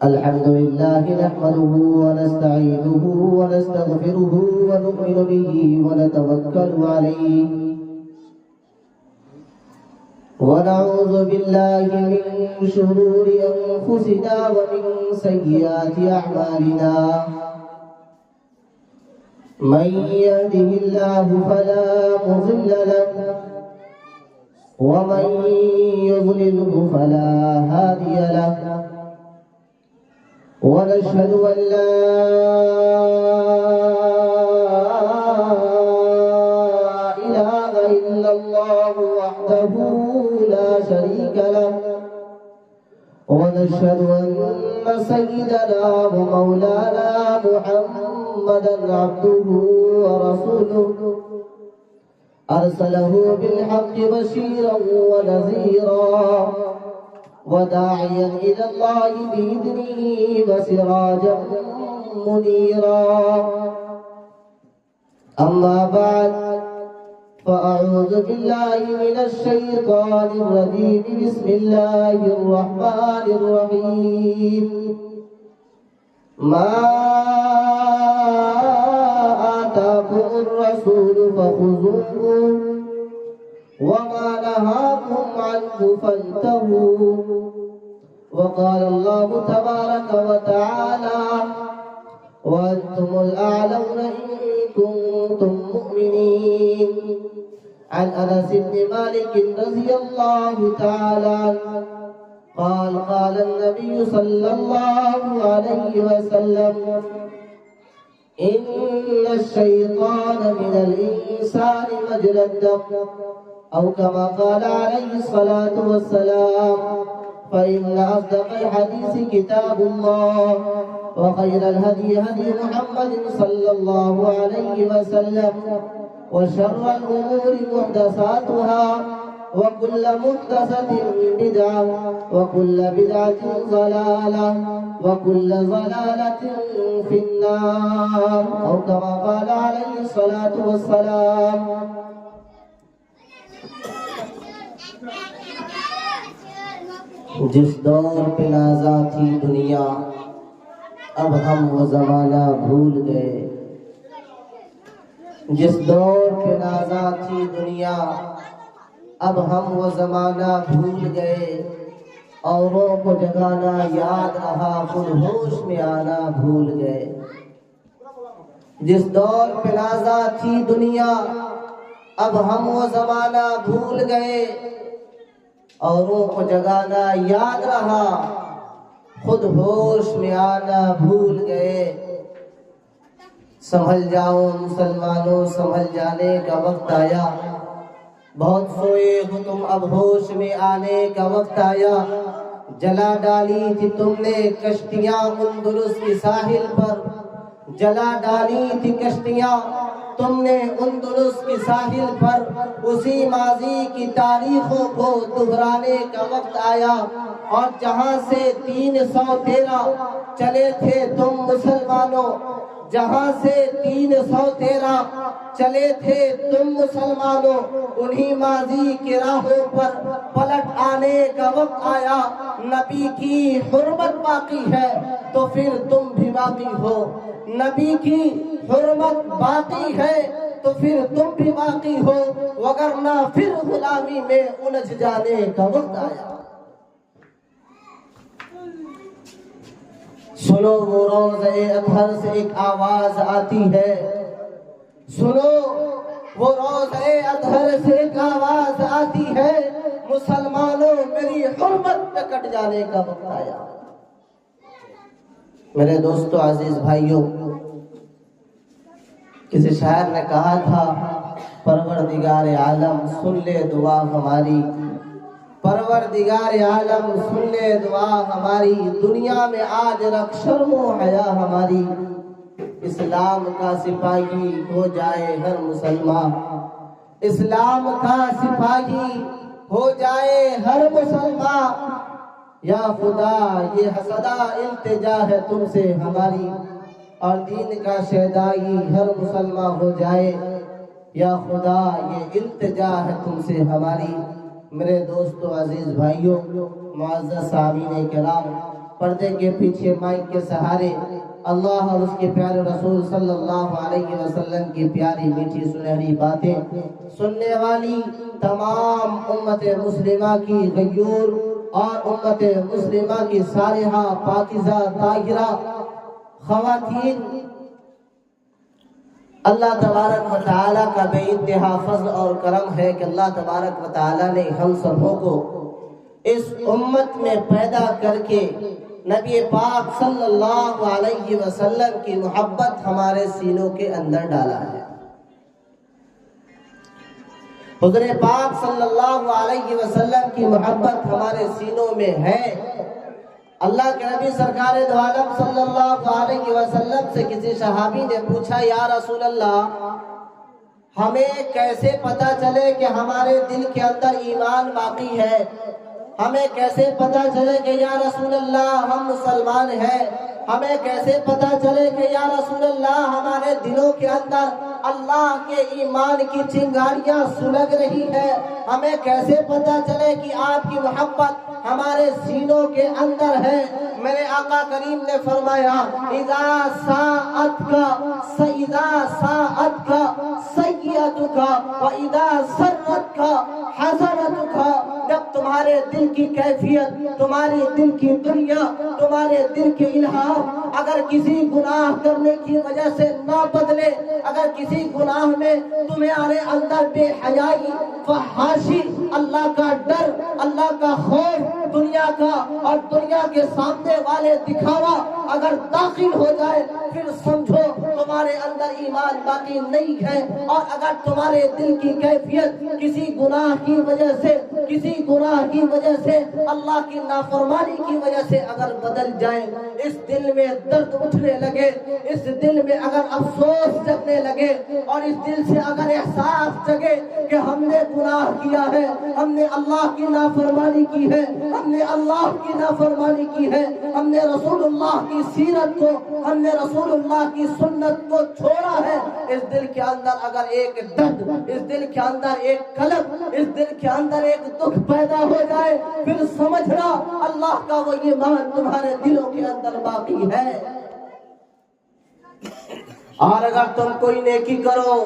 الحمد لله نحمده ونستعينه ونستغفره ونؤمن به ونتوكل عليه ونعوذ بالله من شرور أنفسنا ومن سيئات أعمالنا من يهده الله فلا مضل له ومن يضلله فلا هادي له ونشهد أن لا إله إلا الله وحده لا شريك له ونشهد أن سيدنا ومولانا محمدا عبده ورسوله أرسله بالحق بشيرا ونذيرا وداعيا إلى الله بإذنه وسراجا منيرا أما بعد فأعوذ بالله من الشيطان الرجيم بسم الله الرحمن الرحيم ما آتاكم الرسول فخذوه وما نهاكم عنه فانتهوا وقال الله تبارك وتعالى وأنتم الأعلون إن كنتم مؤمنين عن أنس بن مالك رضي الله تعالى عنه قال قال النبي صلى الله عليه وسلم إن الشيطان من الإنسان مجرى الدم أو كما قال عليه الصلاة والسلام فإن أصدق الحديث كتاب الله وخير الهدي هدي محمد صلى الله عليه وسلم وشر الأمور محدثاتها وكل محدثة بدعة وكل بدعة ضلالة وكل ضلالة في النار أو كما قال عليه الصلاة والسلام جس دور پہ نازا تھی دنیا اب ہم وہ زمانہ بھول گئے جس دور پہ نازا تھی دنیا اب ہم وہ زمانہ بھول گئے اوروں کو جگانا یاد رہا خود ہوش میں آنا بھول گئے جس دور پہ نازا تھی دنیا اب ہم وہ زمانہ بھول گئے اوروں کو جگانا یاد رہا خود ہوش میں آنا بھول گئے سنبھل جاؤ مسلمانوں سنبھل جانے کا وقت آیا بہت سوئے ہو تم اب ہوش میں آنے کا وقت آیا جلا ڈالی تھی تم نے کشتیاں اندلس کی ساحل پر جلا ڈالی تھی کشتیاں تم نے اندلس کی ساحل پر اسی ماضی کی تاریخوں کو دہرانے کا وقت آیا اور جہاں سے 313 چلے تھے تم مسلمانوں جہاں سے 313 چلے تھے تم مسلمانوں انہی ماضی کی راہوں پر پلٹ آنے کا وقت آیا نبی کی حرمت باقی ہے تو پھر تم بھی باقی ہو نبی کی حرمت باقی ہے تو پھر تم بھی باقی ہو وگرنہ پھر غلامی میں الجھ جانے کا وقت آیا سنو وہ روزہ اطہر سے ایک آواز آتی ہے سنو وہ روزہ اطہر سے ایک آواز آتی ہے مسلمانوں میری حرمت پہ کٹ جانے کا وقت آیا میرے دوستو عزیز بھائیوں کسی شاعر نے کہا تھا پروردگار عالم سن لے دعا ہماری پروردگار عالم سن لے دعا ہماری دنیا میں آج رکھ شرم و حیا ہماری اسلام کا سپاہی ہو جائے ہر مسلمان اسلام کا سپاہی ہو جائے ہر مسلمان یا خدا یہ حسدہ التجا ہے تم سے ہماری اور دین کا شیدائی ہر مسلمان ہو جائے یا خدا یہ التجا ہے تم سے ہماری میرے دوستو، عزیز بھائیوں، معزز سامعین کرام، پردے کے پیچھے مائک کے سہارے اللہ اور اس کے پیارے رسول صلی اللہ علیہ وسلم کی پیاری میٹھی سنہری باتیں سننے والی تمام امت مسلمہ کی غیور اور امت مسلمہ کی صالحہ پاکیزہ طاہرہ خواتین، اللہ تبارک و تعالیٰ کا بے انتہا فضل اور کرم ہے کہ اللہ تبارک و تعالیٰ نے ہم سبوں کو اس امت میں پیدا کر کے نبی پاک صلی اللہ علیہ وسلم کی محبت ہمارے سینوں کے اندر ڈالا ہے۔ حضور پاک صلی اللہ علیہ وسلم کی محبت ہمارے سینوں میں ہے۔ اللہ کے نبی سرکار دو عالم صلی اللہ علیہ وسلم سے کسی صحابی نے پوچھا، یا رسول اللہ، ہمیں کیسے پتا چلے کہ ہمارے دل کے اندر ایمان باقی ہے؟ ہمیں کیسے پتا چلے کہ یا رسول اللہ ہم مسلمان ہیں؟ ہمیں کیسے پتا چلے کہ یا رسول اللہ ہمارے دلوں کے اندر اللہ کے ایمان کی چنگاریاں سلگ رہی ہے؟ ہمیں کیسے پتا چلے کہ آپ کی محبت ہمارے سینوں کے اندر ہے؟ میرے آقا کریم نے فرمایا، اذا ساءتک سیئتک واذا سرتک حسنتک، جب تمہارے دل کی کیفیت، تمہارے دل کی دنیا، تمہارے دل کے الہام اگر کسی گناہ کرنے کی وجہ سے نہ بدلے، اگر کسی گناہ میں تمہارے اندر بے حیائی، فحاشی، اللہ کا ڈر، اللہ کا خوف، دنیا کا اور دنیا کے سامنے والے دکھاوا اگر داخل ہو جائے، پھر سمجھو تمہارے اندر ایمان باقی نہیں ہے۔ اور اگر تمہارے دل کی کیفیت کسی گناہ کی وجہ سے، کسی گناہ کی وجہ سے، اللہ کی نافرمانی کی وجہ سے اگر بدل جائے، اس دل میں درد اٹھنے لگے، اس دل میں اگر افسوس جگنے لگے، اور اس دل سے اگر احساس جگے کہ ہم نے گناہ کیا ہے، ہم نے اللہ کی نافرمانی کی ہے، ہم نے اللہ کی نافرمانی کی ہے، ہم نے رسول اللہ کی سیرت کو، ہم نے رسول اللہ کی سنت کو چھوڑا ہے، اس دل کے اندر اگر ایک درد، اس دل کے اندر ایک قلب، اس دل کے اندر ایک دکھ پیدا ہو جائے، پھر سمجھنا اللہ کا وہ ایمان تمہارے دلوں کے اندر باقی ہے۔ اور اگر تم کوئی نیکی کرو،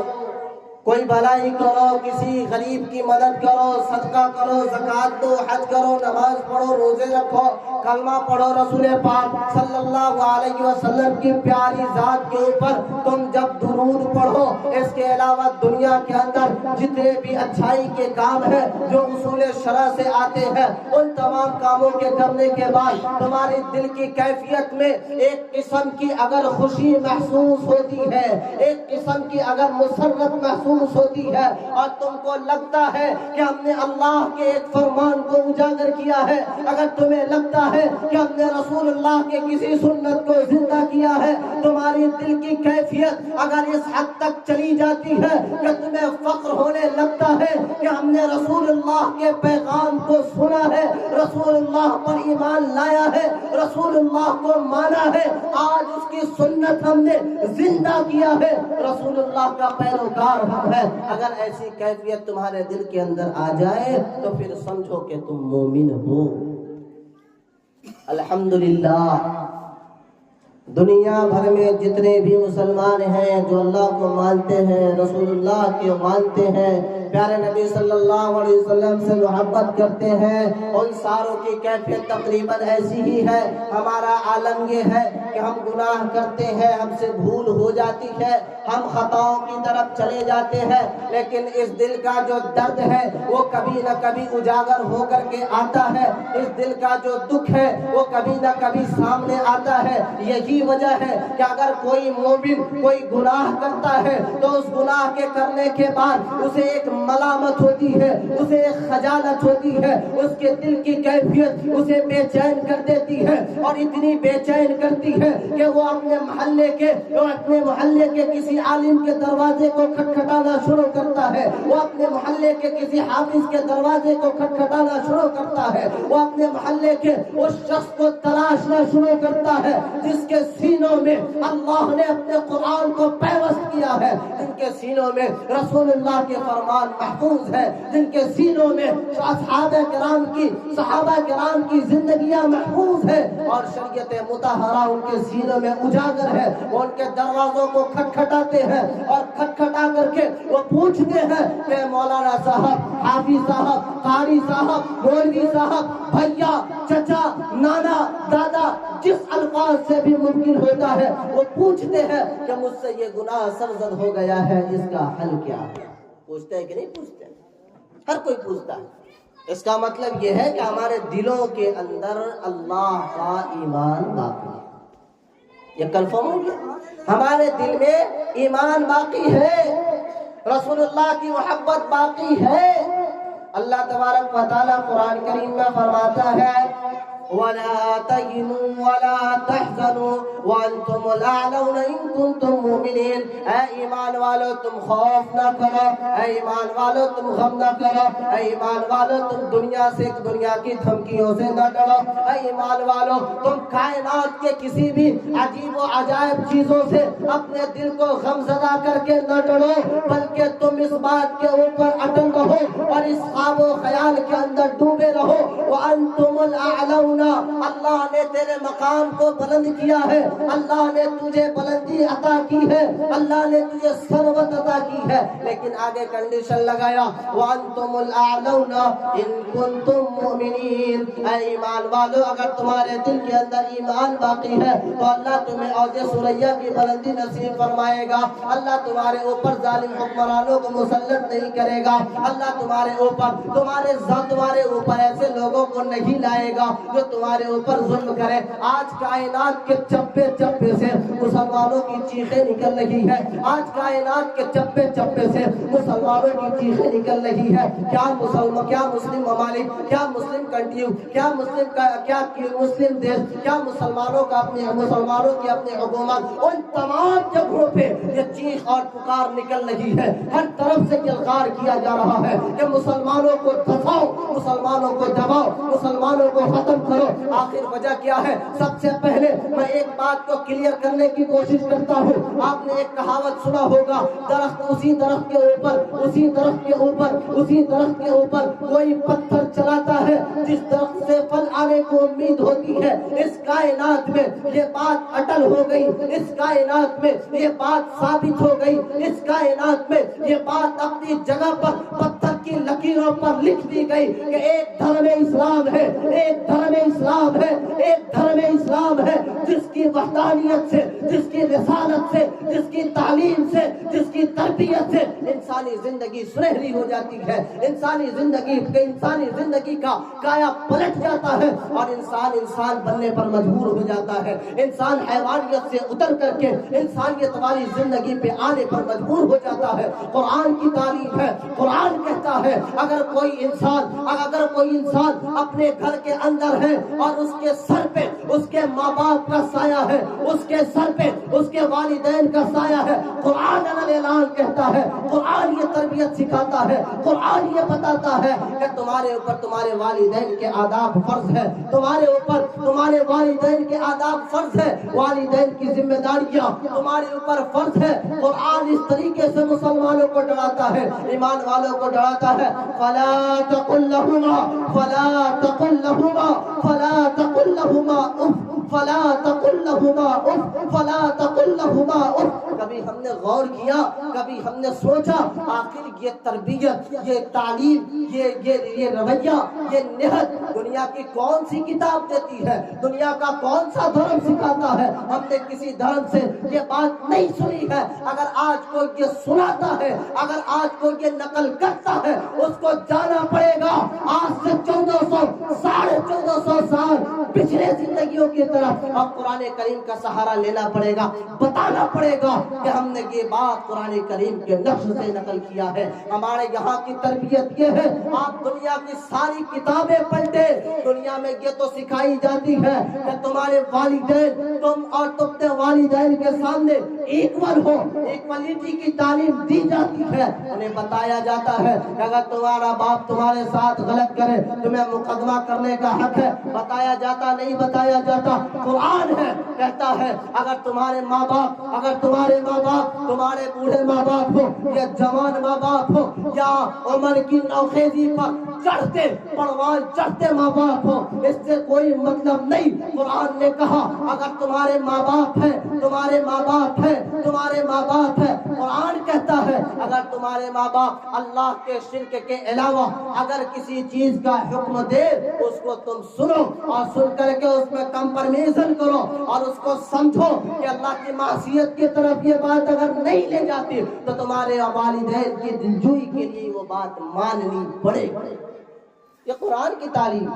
کوئی بھلائی کرو، کسی غریب کی مدد کرو، صدقہ کرو، زکوٰۃ دو، حج کرو، نماز پڑھو، روزے رکھو، کلمہ پڑھو، رسول پاک صلی اللہ علیہ وسلم کی پیاری ذات کے اوپر تم جب درود پڑھو، اس کے علاوہ دنیا کے اندر جتنے بھی اچھائی کے کام ہیں جو اصول شرع سے آتے ہیں، ان تمام کاموں کے کرنے کے بعد تمہاری دل کی کیفیت میں ایک قسم کی اگر خوشی محسوس ہوتی ہے، ایک قسم کی اگر مسرت محسوس ہوتی ہے، اور تم کو لگتا ہے کہ ہم نے اللہ کے ایک فرمان کو اجاگر کیا ہے، اگر تمہیں لگتا ہے کہ ہم نے رسول اللہ کے کسی سنت کو زندہ کیا ہے، تمہاری دل کی کیفیت اگر اس حد تک چلی جاتی ہے کہ تمہیں فخر ہونے لگتا ہے کہ ہم نے رسول اللہ کے پیغام کو سنا ہے، رسول اللہ پر ایمان لایا ہے، رسول اللہ کو مانا ہے، آج اس کی سنت ہم نے زندہ کیا ہے، رسول اللہ کا پیروکار ہم ہے، اگر ایسی کیفیت تمہارے دل کے اندر آ جائے تو پھر سمجھو کہ تم مومن ہو۔ الحمدللہ، دنیا بھر میں جتنے بھی مسلمان ہیں جو اللہ کو مانتے ہیں، رسول اللہ کے مانتے ہیں، پیارے نبی صلی اللہ علیہ وسلم سے محبت کرتے ہیں، ان ساروں کی کیفیت تقریباً ایسی ہی ہے۔ ہمارا عالم یہ ہے کہ ہم گناہ کرتے ہیں، ہم سے بھول ہو جاتی ہے، ہم خطاؤں کی طرف چلے جاتے ہیں، لیکن اس دل کا جو درد ہے وہ کبھی نہ کبھی اجاگر ہو کر کے آتا ہے، اس دل کا جو دکھ ہے وہ کبھی نہ کبھی سامنے آتا ہے۔ یہی وجہ ہے کہ اگر کوئی مومن کوئی گناہ کرتا ہے تو اس گناہ کے کرنے کے بعد اسے ایک ملامت ہوتی ہے، اسے ایک خجالت ہوتی ہے، اس کے دل کی کیفیت اسے بے چین کر دیتی ہے، اور اتنی بے چین کرتی ہے کہ وہ اپنے محلے کے کسی عالم کے دروازے کو کھٹکھٹانا شروع کرتا ہے، وہ اپنے محلے کے کسی حافظ کے دروازے کو کھٹکھٹانا شروع کرتا ہے، وہ اپنے محلے کے اس شخص کو تلاشنا شروع کرتا ہے جس کے سینوں میں اللہ نے اپنے قرآن کو پیوست کیا ہے، جن کے سینوں میں رسول اللہ کے فرمان ایمان محفوظ ہے، جن کے سینوں میں صحابہ کرام کی زندگیاں محفوظ ہے اور شریعت مطہرہ ان کے سینوں میں اجاگر ہے، وہ ان کے دروازوں کو کھٹکھٹاتے ہیں اور کھٹکھٹا کر کے وہ پوچھتے ہیں کہ مولانا صاحب، حافظ صاحب، قاری صاحب، مولوی صاحب، بھیا، چچا، نانا، دادا، جس الفاظ سے بھی ممکن ہوتا ہے وہ پوچھتے ہیں کہ مجھ سے یہ گناہ سرزد ہو گیا ہے، اس کا حل کیا ہے؟ پوچھتے ہیں کہ نہیں پوچھتے؟ ہر کوئی پوچھتا ہے۔ اس کا مطلب یہ ہے کہ ہمارے دلوں کے اندر اللہ کا ایمان باقی ہے، یہ کنفرم ہو گیا، ہمارے دل میں ایمان باقی ہے، رسول اللہ کی محبت باقی ہے۔ اللہ تبارک و تعالیٰ قرآن کریم میں فرماتا ہے وَلَا تَهِنُوا وَلَا تَحْزَنُوا وَأَنْتُمُ الْأَعْلَوْنَ إِن كُنتُم مُّؤْمِنِينَ۔ اے ایمان والو تم خوف نہ کرو، اے ایمان والو تم غم نہ کرو، اے ایمان والو تم دنیا کی دھمکیوں سے نہ ڈرو، اے ایمان والو تم کائنات کے کسی بھی عجیب و عجائب چیزوں سے اپنے دل کو غم زدہ کر کے نہ ڈرو، بلکہ تم اس بات کے اوپر اٹل رہو اور اس خواب و خیال کے اندر ڈوبے رہو وَأَنْتُمُ الْأَعْلَوْنَ۔ اللہ نے تیرے مقام کو بلند کیا ہے، اللہ نے تجھے بلندی عطا کی ہے، اللہ نے تجھے ثروت عطا کی ہے، لیکن آگے کنڈیشن لگایا وَأَنْتُمُ الْأَعْلَوْنَ إِن كُنتُم مُّؤْمِنِينَ۔ اے ایمان والو اگر تمہارے دل کے اندر ایمان باقی ہے تو اللہ تمہیں اوج ثریا کی بلندی نصیب فرمائے گا، اللہ تمہارے اوپر ظالم حکمرانوں کو مسلط نہیں کرے گا، اللہ تمہارے اوپر ایسے لوگوں کو نہیں لائے گا جو تمہارے اوپر ظلم کرے۔ آج کائنات کے چپے چپے سے مسلمانوں کی چیخیں نکل رہی ہے، آج کائنات کے چپے چپے سے مسلمانوں کی چیخیں نکل رہی ہے، کیا مسلم ممالک، کیا مسلم کنٹریوں، کیا مسلم دیش، کیا مسلمانوں کی اپنی حکومت، ان تمام جگہوں پہ یہ چیخ اور پکار نکل رہی ہے، ہر طرف سے اقرار کیا جا رہا ہے کہ مسلمانوں کو دفاؤ، مسلمانوں کو دباؤ، مسلمانوں کو ختم کرو۔ آخر وجہ کیا ہے؟ سب سے پہلے میں ایک بات کو کلیئر کرنے کی کوشش کرتا ہوں۔ آپ نے ایک کہاوت سنا ہوگا، اسی درخت کے اوپر کوئی پتھر چلاتا ہے جس درخت سے پھل آنے کو امید ہوتی ہے۔ اس کائنات میں یہ بات اٹل ہو گئی، اس کائنات میں یہ بات ثابت ہو گئی، اس کائنات میں یہ بات اپنی جگہ پر پتھر کی لکیروں پر لکھ دی گئی کہ ایک دھرم اسلام ہے، ایک دھرم اسلام ہے، ایک دھرم اسلام ہے جس کی وحدانیت سے، جس کی رسالت سے، جس کی تعلیم سے، جس کی تربیت سے انسانی زندگی سنہری ہو جاتی ہے، انسانی زندگی کا کایا پلٹ جاتا ہے اور انسان بننے پر مجبور ہو جاتا ہے، انسان حیوانیت سے اتر کر کے انسانیت والی زندگی پہ آنے پر مجبور ہو جاتا ہے۔ قرآن کی تعلیم ہے، قرآن کہتا ہے اگر کوئی انسان اپنے گھر کے اندر ہے اور اس کے سر پہ اس کے ماں باپ کا سایہ ہے، اس کے سر پہ اس کے والدین کا سایہ ہے، قرآن اعلان کہتا ہے، قرآن یہ تربیت سکھاتا ہے، قرآن یہ بتاتا ہے کہ تمہارے اوپر تمہارے والدین کے آداب فرض ہے، تمہارے اوپر تمہارے والدین کے آداب فرض ہے، والدین کی ذمہ داریاں تمہارے اوپر فرض ہے۔ قرآن اس طریقے سے مسلمانوں کو ڈراتا ہے، ایمان والوں کو ڈراتا ہے فلا تقل لهما اف۔ کبھی ہم نے غور کیا، کبھی ہم نے سوچا آخر یہ تربیت، یہ تعلیم، یہ رویہ، یہ نہج دنیا کی کون سی کتاب دیتی ہے؟ دنیا کا کون سا دھرم سکھاتا ہے؟ ہم نے کسی دھرم سے یہ بات نہیں سنی ہے۔ اگر آج کوئی یہ سناتا ہے، اگر آج کوئی یہ نقل کرتا ہے، اس کو جانا پڑے گا آج سے 1400 سال پچھلے زندگیوں کی طرف، اب قرآن کریم کا سہارا لینا پڑے گا، بتانا پڑے گا کہ ہم نے یہ بات قرآن کریم کے نقش سے نقل کیا ہے۔ ہمارے یہاں کی تربیت یہ ہے، آپ دنیا کی ساری کتابیں پڑھتے، دنیا میں یہ تو سکھائی جاتی ہے کہ تمہارے والدین، تم اور اپنے والدین کے سامنے ایکول ہو، ایکوالٹی کی تعلیم دی جاتی ہے۔ انہیں بتایا جاتا ہے کہ اگر تمہارا باپ تمہارے ساتھ غلط کرے تمہیں مقدمہ کرنے کا حق ہے، بتایا جاتا جاتا نہیں بتایا جاتا، قرآن ہے کہتا ہے اگر تمہارے ماں باپ تمہارے بوڑھے ماں باپ ہو یا جوان ماں باپ ہو یا عمر کی نوخیزی پر چڑھتے پروان چڑھتے ماں باپ ہو، اس سے کوئی مطلب نہیں۔ قرآن نے کہا اگر تمہارے ماں باپ ہیں قرآن کہتا ہے اگر تمہارے ماں باپ اللہ کے شرک کے علاوہ اگر کسی چیز کا حکم دے اس کو تم سنو اور سن کر کے اس میں کمپرمیشن کرو اور اس کو سمجھو کہ اللہ کی معصیت کی طرف یہ بات اگر نہیں لے جاتی تو تمہارے والدین کی دلجوئی کے لیے وہ بات ماننی پڑے گی۔ یہ قرآن کی تعلیم،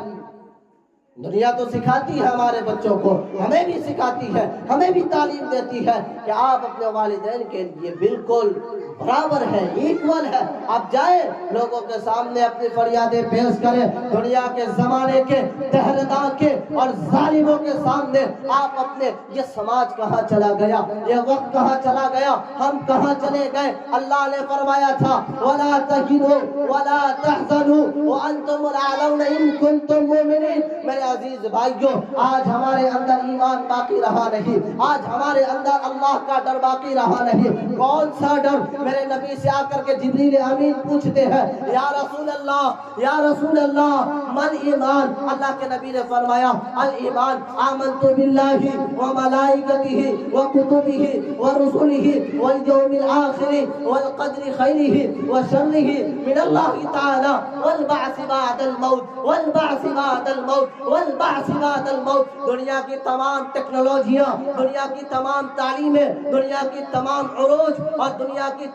دنیا تو سکھاتی ہے ہمارے بچوں کو، ہمیں بھی سکھاتی ہے، ہمیں بھی تعلیم دیتی ہے کہ آپ اپنے والدین کے لیے بالکل برابر ہے، ایکول ہے۔ آپ جائیں لوگوں کے سامنے اپنی فریادیں پیش کریں، دنیا کے زمانے کے دہرداں کے اور ظالموں کے سامنے آپ اپنے یہ سماج کہاں چلا گیا، یہ وقت کہاں چلا گیا، ہم کہاں چلے گئے۔ اللہ نے فرمایا تھا وَلَا تَهِنُوا وَلَا تَحْزَنُوا وَأَنْتُمُ الْأَعْلَوْنَ إِن كُنتُم مُؤْمِنِينَ۔ میرے عزیز بھائیوں، آج ہمارے اندر ایمان باقی رہا نہیں، آج ہمارے اندر اللہ کا ڈر باقی رہا نہیں۔ کون سا ڈر؟ میرے نبی سے آ کر کے جبریل امین پوچھتے ہیں یا رسول اللہ من ایمان؟ اللہ کے نبی نے فرمایا الایمان آمنت باللہ وملائکتہ وکتبہ ورسلہ والیوم الآخر والقدر خیرہ وشرہ من اللہ تعالی والبعث بعد الموت۔ دنیا کی تمام ٹیکنالوجیاں، دنیا کی تمام تعلیمیں، دنیا کی تمام عروج اور دنیا کی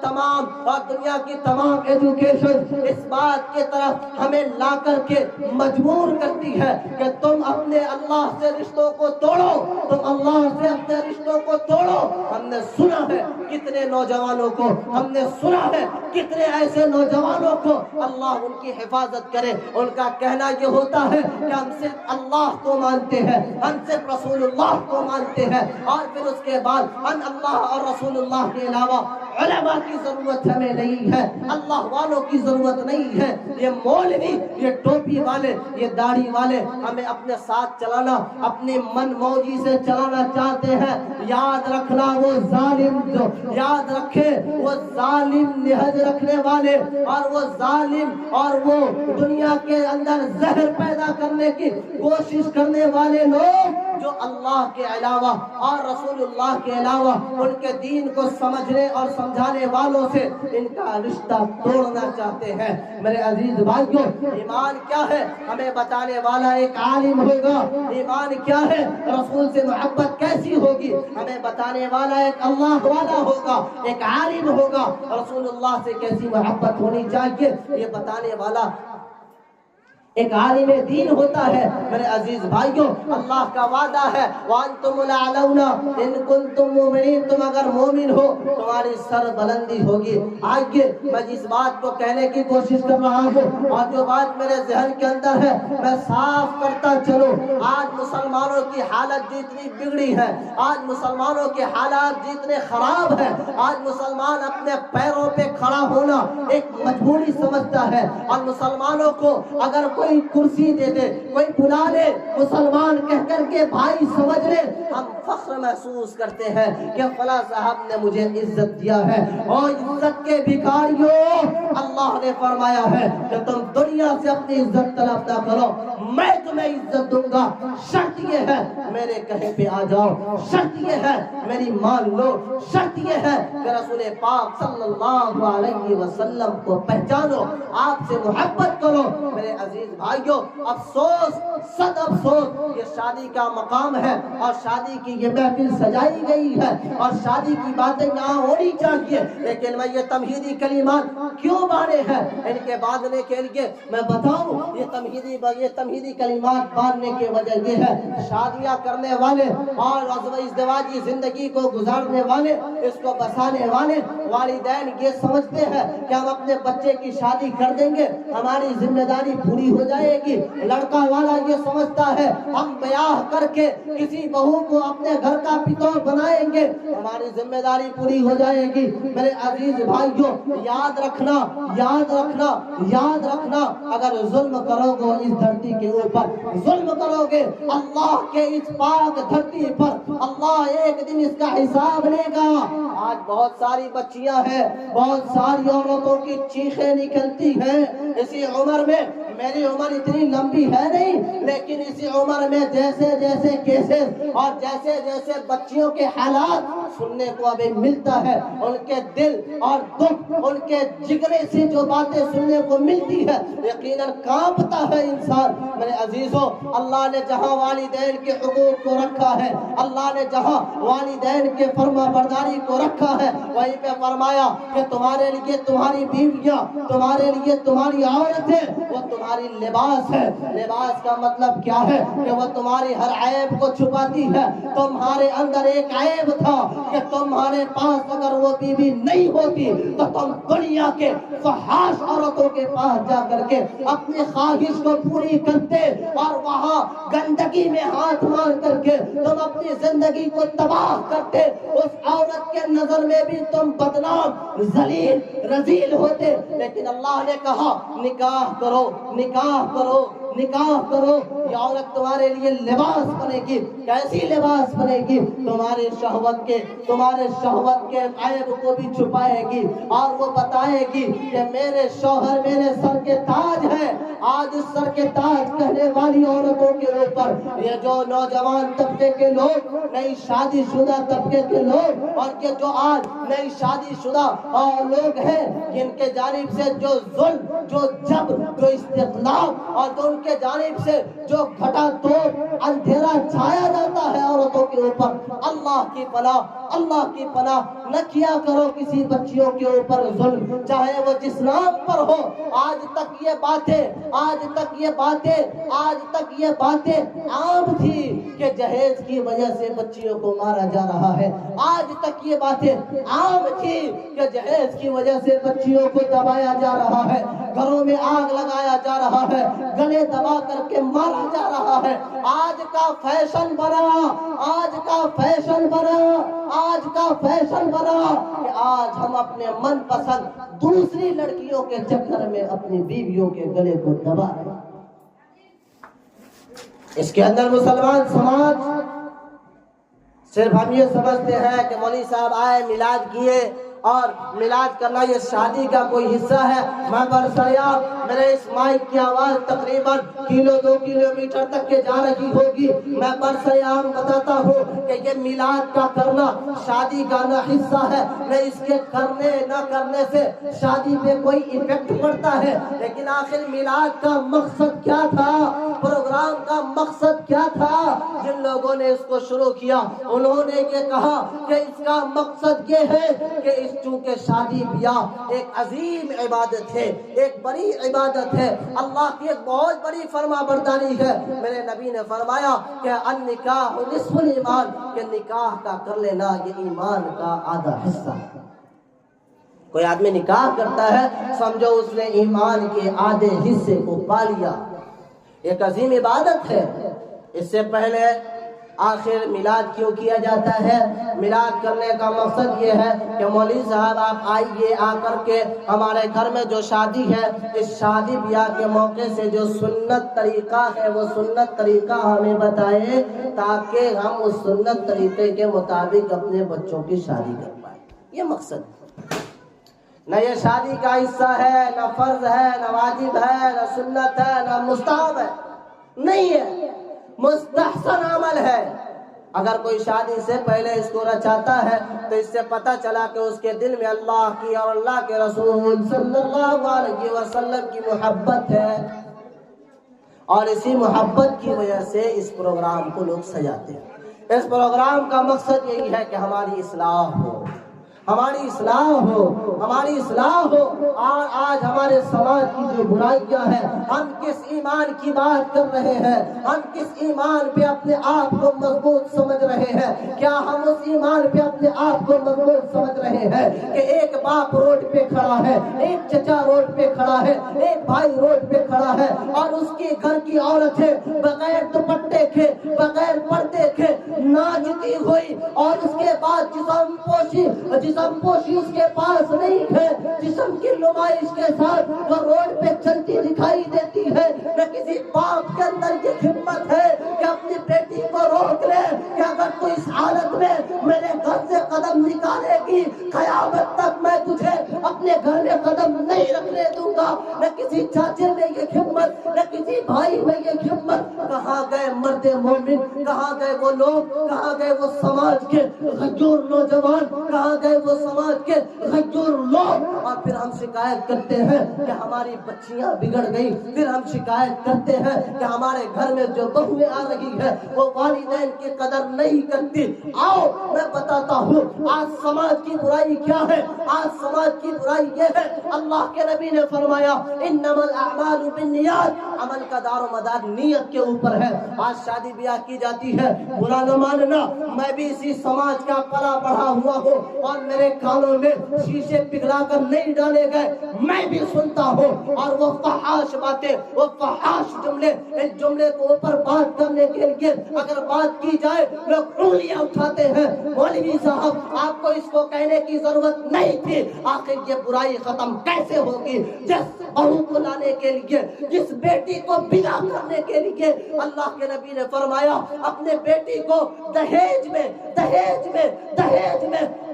تمام ایجوکیشن اس بات کی طرف ہمیں لا کر کے مجبور کرتی ہے کہ تم اپنے اللہ سے رشتوں کو توڑو، تم اللہ سے اپنے رشتوں کو توڑو۔ ہم نے سنا ہے کتنے نوجوانوں کو، ہم نے سنا ہے کتنے ایسے نوجوانوں کو اللہ ان کی حفاظت کرے، ان کا کہنا یہ ہوتا ہے کہ ہم صرف اللہ کو مانتے ہیں، ہم صرف رسول اللہ کو مانتے ہیں، اور پھر اس کے بعد ہم اللہ اور رسول اللہ کے علاوہ علماء کی ضرورت ہمیں نہیں ہے، اللہ والوں کی ضرورت نہیں ہے۔ یہ مولوی، یہ ٹوپی والے، یہ داڑھی والے ہمیں اپنے ساتھ چلانا، اپنی من موجی سے چلانا چاہتے ہیں۔ یاد رکھنا وہ ظالم، جو یاد رکھے وہ ظالم نہج رکھنے والے اور وہ ظالم اور وہ دنیا کے اندر زہر پیدا کرنے کی کوشش کرنے والے لوگ جو اللہ کے علاوہ اور رسول اللہ کے علاوہ ان کے دین کو سمجھنے اور سمجھانے والوں سے ان کا رشتہ توڑنا چاہتے ہیں۔ میرے عزیز بھائیوں، ایمان کیا ہے ہمیں بتانے والا ایک عالم ہوگا، ایمان کیا ہے رسول سے محبت کیسی ہوگی ہمیں بتانے والا ایک اللہ والا ہوگا، ایک عالم ہوگا، رسول اللہ سے کیسی محبت ہونی چاہیے یہ بتانے والا ایک عالم دین ہوتا ہے۔ میرے عزیز بھائیوں، اللہ کا وعدہ ہے وَأَنْتُمُ الْأَعْلَوْنَ إِن كُنتُم مُؤْمِنِينَ، تم اگر مومن ہو تمہاری سر بلندی ہوگی۔ آئیے میں جس بات کو کہنے کی کوشش کر رہا ہوں اور جو بات میرے ذہن کے اندر ہے میں صاف کرتا چلوں۔ آج مسلمانوں کی حالت جتنی بگڑی ہے، آج مسلمانوں کے حالات جتنے خراب ہیں، آج مسلمان اپنے پیروں پہ کھڑا ہونا ایک مجبوری سمجھتا ہے، اور مسلمانوں کو اگر کوئی کرسی دے دے، کوئی بلا لے، مسلمان کہہ کر کے بھائی سمجھ لے، ہم فخر محسوس کرتے ہیں کہ فلاں صاحب نے مجھے عزت دیا ہے۔ اور عزت کے بھکاریوں، اللہ نے فرمایا ہے کہ تم دنیا سے اپنی عزت طلب نہ کرو، میں تمہیں عزت دوں گا، شرط یہ ہے میرے کہے پہ آ جاؤ، شرط یہ ہے میری مان لو، شرط یہ ہے کہ رسول پاک صلی اللہ علیہ وسلم کو پہچانو، آپ سے محبت کرو۔ میرے عزیز بھائیوں، افسوس، صد افسوس، یہ شادی کا مقام ہے اور شادی کی یہ محفل سجائی گئی ہے اور شادی کی باتیں یہاں ہونی چاہیے، لیکن میں یہ تمہیدی کلمات کیوں باندھے ہیں ان کے باندھنے کے لیے میں بتاؤں، یہ تمہیدی کلمات باندھنے کی وجہ یہ ہے شادیاں کرنے والے اور ازدواجی زندگی کو گزارنے والے، اس کو بسانے والے والدین یہ سمجھتے ہیں کہ ہم اپنے بچے کی شادی کر دیں گے ہماری ذمہ داری پوری ہو جائے گی۔ لڑکا والا یہ سمجھتا ہے ہم ہم بیاہ کر کے کسی بہو کو اپنے گھر کا پتوڑ بنائیں گے ہماری ذمہ داری پوری ہو جائے گی۔ میرے عزیز بھائیوں، یاد رکھنا، یاد رکھنا، یاد رکھنا، اگر ظلم کرو گے اس دھرتی کے اوپر، ظلم کرو گے اللہ کے اس پاک دھرتی پر، اللہ ایک دن اس کا حساب لے گا۔ آج بہت ساری بچیاں ہیں، بہت ساری عورتوں کی چیخیں نکلتی ہیں اسی عمر میں، میری عمر اتنی لمبی ہے نہیں، لیکن اسی عمر میں جیسے جیسے کیسز اور جیسے جیسے بچیوں کے حالات سننے کو ابھی ملتا ہے، ان کے دل اور دکھ، ان کے جگرے سے جو باتیں سننے کو ملتی ہے، یقیناً کانپتا ہے انسان۔ میرے عزیزوں، اللہ نے جہاں والدین کے حقوق کو رکھا ہے، اللہ نے جہاں والدین کے فرما برداری کو رکھا ہے، وہیں پہ فرمایا کہ تمہارے لیے تمہاری بیویاں، تمہارے لیے تمہاری عورتیں وہ تمہاری لباس ہے۔ لباس کا مطلب کیا ہے؟ کہ وہ تمہاری ہر عیب کو چھپاتی ہے۔ تمہارے اندر ایک عیب تھا کہ تمہارے پاس اگر وہ بیوی نہیں ہوتی تو تم دنیا کے فحاش عورتوں کے پاس جا کر کے اپنی خواہش کو پوری کرتے اور وہاں گندگی میں ہاتھ مار کر کے تم اپنی زندگی کو تباہ کرتے۔ اس عورت کے نظر میں بھی تم بدنام، ذلیل، رذیل ہوتے، لیکن اللہ نے کہا نکاح کرو، نکاح کرو، نکاح کرو۔ یہ عورت تمہارے لیے لباس بنے گی۔ کیسی لباس بنے گی؟ تمہارے شہوت کے عیب کو بھی چھپائے گی اور وہ بتائے گی کہ میرے شوہر میرے سر کے تاج ہے۔ آج اس سر کے تاج کہنے والی عورتوں کے اوپر یہ جو نوجوان طبقے کے لوگ، نئی شادی شدہ طبقے کے لوگ اور یہ جو آج نئی شادی شدہ لوگ ہیں، جن کے جانب سے جو ظلم، جو جبر، جو استغلال اور جو ان کے جانب سے جو گھٹا توڑ اندھیرا چھایا جاتا ہے عورتوں کے اوپر، اللہ کی پناہ، اللہ کی پناہ نہ کیا کرو کسی بچیوں کے اوپر ظلم، چاہے وہ جس نام پر ہو۔ آج تک یہ باتیں عام تھی کہ جہیز کی وجہ سے بچیوں کو مارا جا رہا ہے۔ آج تک یہ باتیں عام تھی کہ جہیز کی وجہ سے بچیوں کو دبایا جا رہا ہے، گھروں میں آگ لگایا جا رہا ہے، گلے دبا کر کے مارا جا رہا ہے۔ آج کا فیشن بنا کہ آج ہم اپنے من پسند دوسری لڑکیوں کے چکر میں اپنی بیویوں کے گلے کو دبا رہے ہیں۔ اس کے اندر مسلمان سماج صرف ہم یہ سمجھتے ہیں کہ مولوی صاحب آئے، میلاد کیے اور میلاد کرنا یہ شادی کا کوئی حصہ ہے۔ میں برسریاب، میرے اس مائک کی آواز تقریباً 2 کلومیٹر تک کے جا رہی ہوگی۔ میں برسریاب بتاتا ہوں کہ یہ میلاد کا کرنا شادی کا نہ حصہ ہے، نہ اس کے کرنے نہ کرنے سے شادی پہ کوئی ایفیکٹ پڑتا ہے، لیکن آخر میلاد کا مقصد کیا تھا؟ پروگرام کا مقصد کیا تھا؟ جن لوگوں نے اس کو شروع کیا انہوں نے یہ کہا کہ اس کا مقصد یہ ہے کہ اس چونکہ شادی بیاہ ایک عظیم عبادت ہے، ایک بڑی عبادت ہے، اللہ کی ایک بہت بڑی فرما برداری ہے۔ میرے نبی نے فرمایا کہ النکاح نصف الایمان، کہ نکاح کا کر لینا یہ ایمان کا آدھا حصہ ہے۔ کوئی آدمی نکاح کرتا ہے سمجھو اس نے ایمان کے آدھے حصے کو پا لیا۔ ایک عظیم عبادت ہے۔ اس سے پہلے آخر میلاد کیوں کیا جاتا ہے؟ میلاد کرنے کا مقصد یہ ہے کہ مولوی صاحب آپ آئیے، آ کر کے ہمارے گھر میں جو شادی ہے، اس شادی بیاہ کے موقع سے جو سنت طریقہ ہے وہ سنت طریقہ ہمیں بتائیں تاکہ ہم اس سنت طریقے کے مطابق اپنے بچوں کی شادی کر پائیں۔ یہ مقصد ہے۔ نہ یہ شادی کا حصہ ہے، نہ فرض ہے، نہ واجب ہے، نہ سنت ہے، نہ مستحب ہے، نہیں ہے، مستحسن عمل ہے۔ اگر کوئی شادی سے پہلے اس کو رچاتا ہے تو اس سے پتہ چلا کہ اس کے دل میں اللہ کی اور اللہ کے رسول صلی اللہ علیہ وسلم کی محبت ہے، اور اسی محبت کی وجہ سے اس پروگرام کو لوگ سجاتے ہیں۔ اس پروگرام کا مقصد یہی ہے کہ ہماری اصلاح ہو، ہماری اصلاح ہو، ہماری اصلاح ہو۔ اور آج ہمارے سماج کی جو برائیاں ہیں، ہم کس ایمان کی بات کر رہے ہیں؟ ہم کس ایمان پہ اپنے آپ کو مضبوط سمجھ رہے ہیں؟ کیا ہم اس ایمان پہ اپنے آپ کو مضبوط سمجھ رہے ہیں کہ ایک باپ روڈ پہ کھڑا ہے، ایک چچا روڈ پہ کھڑا ہے، ایک بھائی روڈ پہ کھڑا ہے، اور اس کے گھر کی عورتیں بغیر دوپٹے کے، بغیر پردے کے ناچتی ہوئی، اور اس کے بعد جسم پوشی اس کے پاس نہیں ہے، جسم کی نمائش کے ساتھ وہ روڈ پہ چلتی دکھائی دیتی ہے۔ نہ کسی باپ کے اندر یہ ہمت ہے کہ اپنی بیٹی کو روک لے کہ اگر تو اس حالت میں میرے گھر سے قدم نکالے گی، قیامت تک میں تجھے اپنے گھر میں قدم نہیں رکھنے دوں گا۔ نہ کسی چاچے میں یہ ہمت، نہ کسی بھائی میں یہ ہمت۔ کہاں گئے مرد مومن؟ کہاں گئے وہ لوگ؟ کہاں گئے وہ سماج کے غیور نوجوان؟ کہاں گئے وہ سماج کے غیور لوگ؟ اور پھر ہم شکایت کرتے ہیں کہ ہماری بچیاں بگڑ گئی، پھر ہم شکایت کرتے ہیں کہ ہمارے گھر میں جو بہویں آ رہی ہے وہ والدین کی قدر نہیں کرتی۔ آؤ میں بتاتا ہوں آج سماج کی برائی کیا ہے۔ آج سماج کی برائی یہ ہے، اللہ کے نبی نے فرمایا انما الاعمال بالنیات، عمل کا دار و مدار نیت کے اوپر ہے۔ آج شادی بیاہ کی جاتی ہے، برا نہ ماننا، میں بھی اسی سماج کا پلا بڑھا ہوا ہوں، اور میرے کانوں میں شیشے پگھلا کر نہیں ڈالے گئے، میں بھی سنتا ہوں۔ اور وہ فحاش باتیں، وہ فحاش جملے، اس جملے کو اوپر بات کرنے کے لیے اگر بات کی جائے لوگ انگلیاں اٹھاتے ہیں۔ مولوی صاحب آپ کو اس کو کہنے کی ضرورت نہیں تھی، آخر یہ برائی ختم کیسے ہوگی؟ جس بہو کو لانے کے لیے، جس بیٹی کو بنا کرنے کے لیے اللہ کے نبی نے فرمایا اپنے بیٹی کو دہیج میں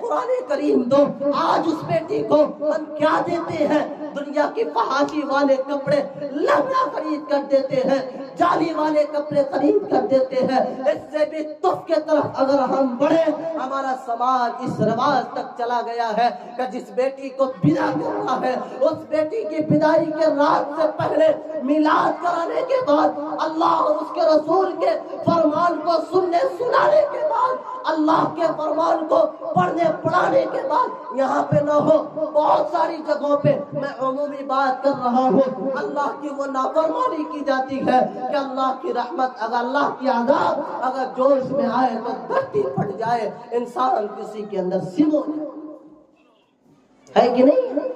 قرآن کریم دو۔ آج اس بیٹی کو ہم کیا دیتے ہیں؟ دنیا کی فحاشی والے کپڑے لہنگا خرید کر دیتے ہیں، جالی والے کپڑے خرید کر دیتے ہیں۔ اس سے بھی تف کے طرف اگر ہم بڑھے، ہمارا سماج اس رواج تک چلا گیا ہے کہ جس بیٹی کو بنا کرنا ہے، اس بیٹی کی بدائی کے رات سے پہلے میلاد کرانے کے بعد، اللہ اور اس کے رسول کے فرمان کو سننے سنانے کے بعد، اللہ کے فرمان کو پڑھنے پڑھانے کے بعد، یہاں پہ نہ ہو بہت ساری جگہوں پہ، میں عمومی بات کر رہا ہوں، اللہ کی وہ نافرمانی کی جاتی ہے کہ اللہ کی رحمت، اگر اللہ کی عذاب اگر جوش میں آئے تو دھرتی پھٹ جائے، انسان کسی کے اندر سم ہو جائے، ہے کہ نہیں؟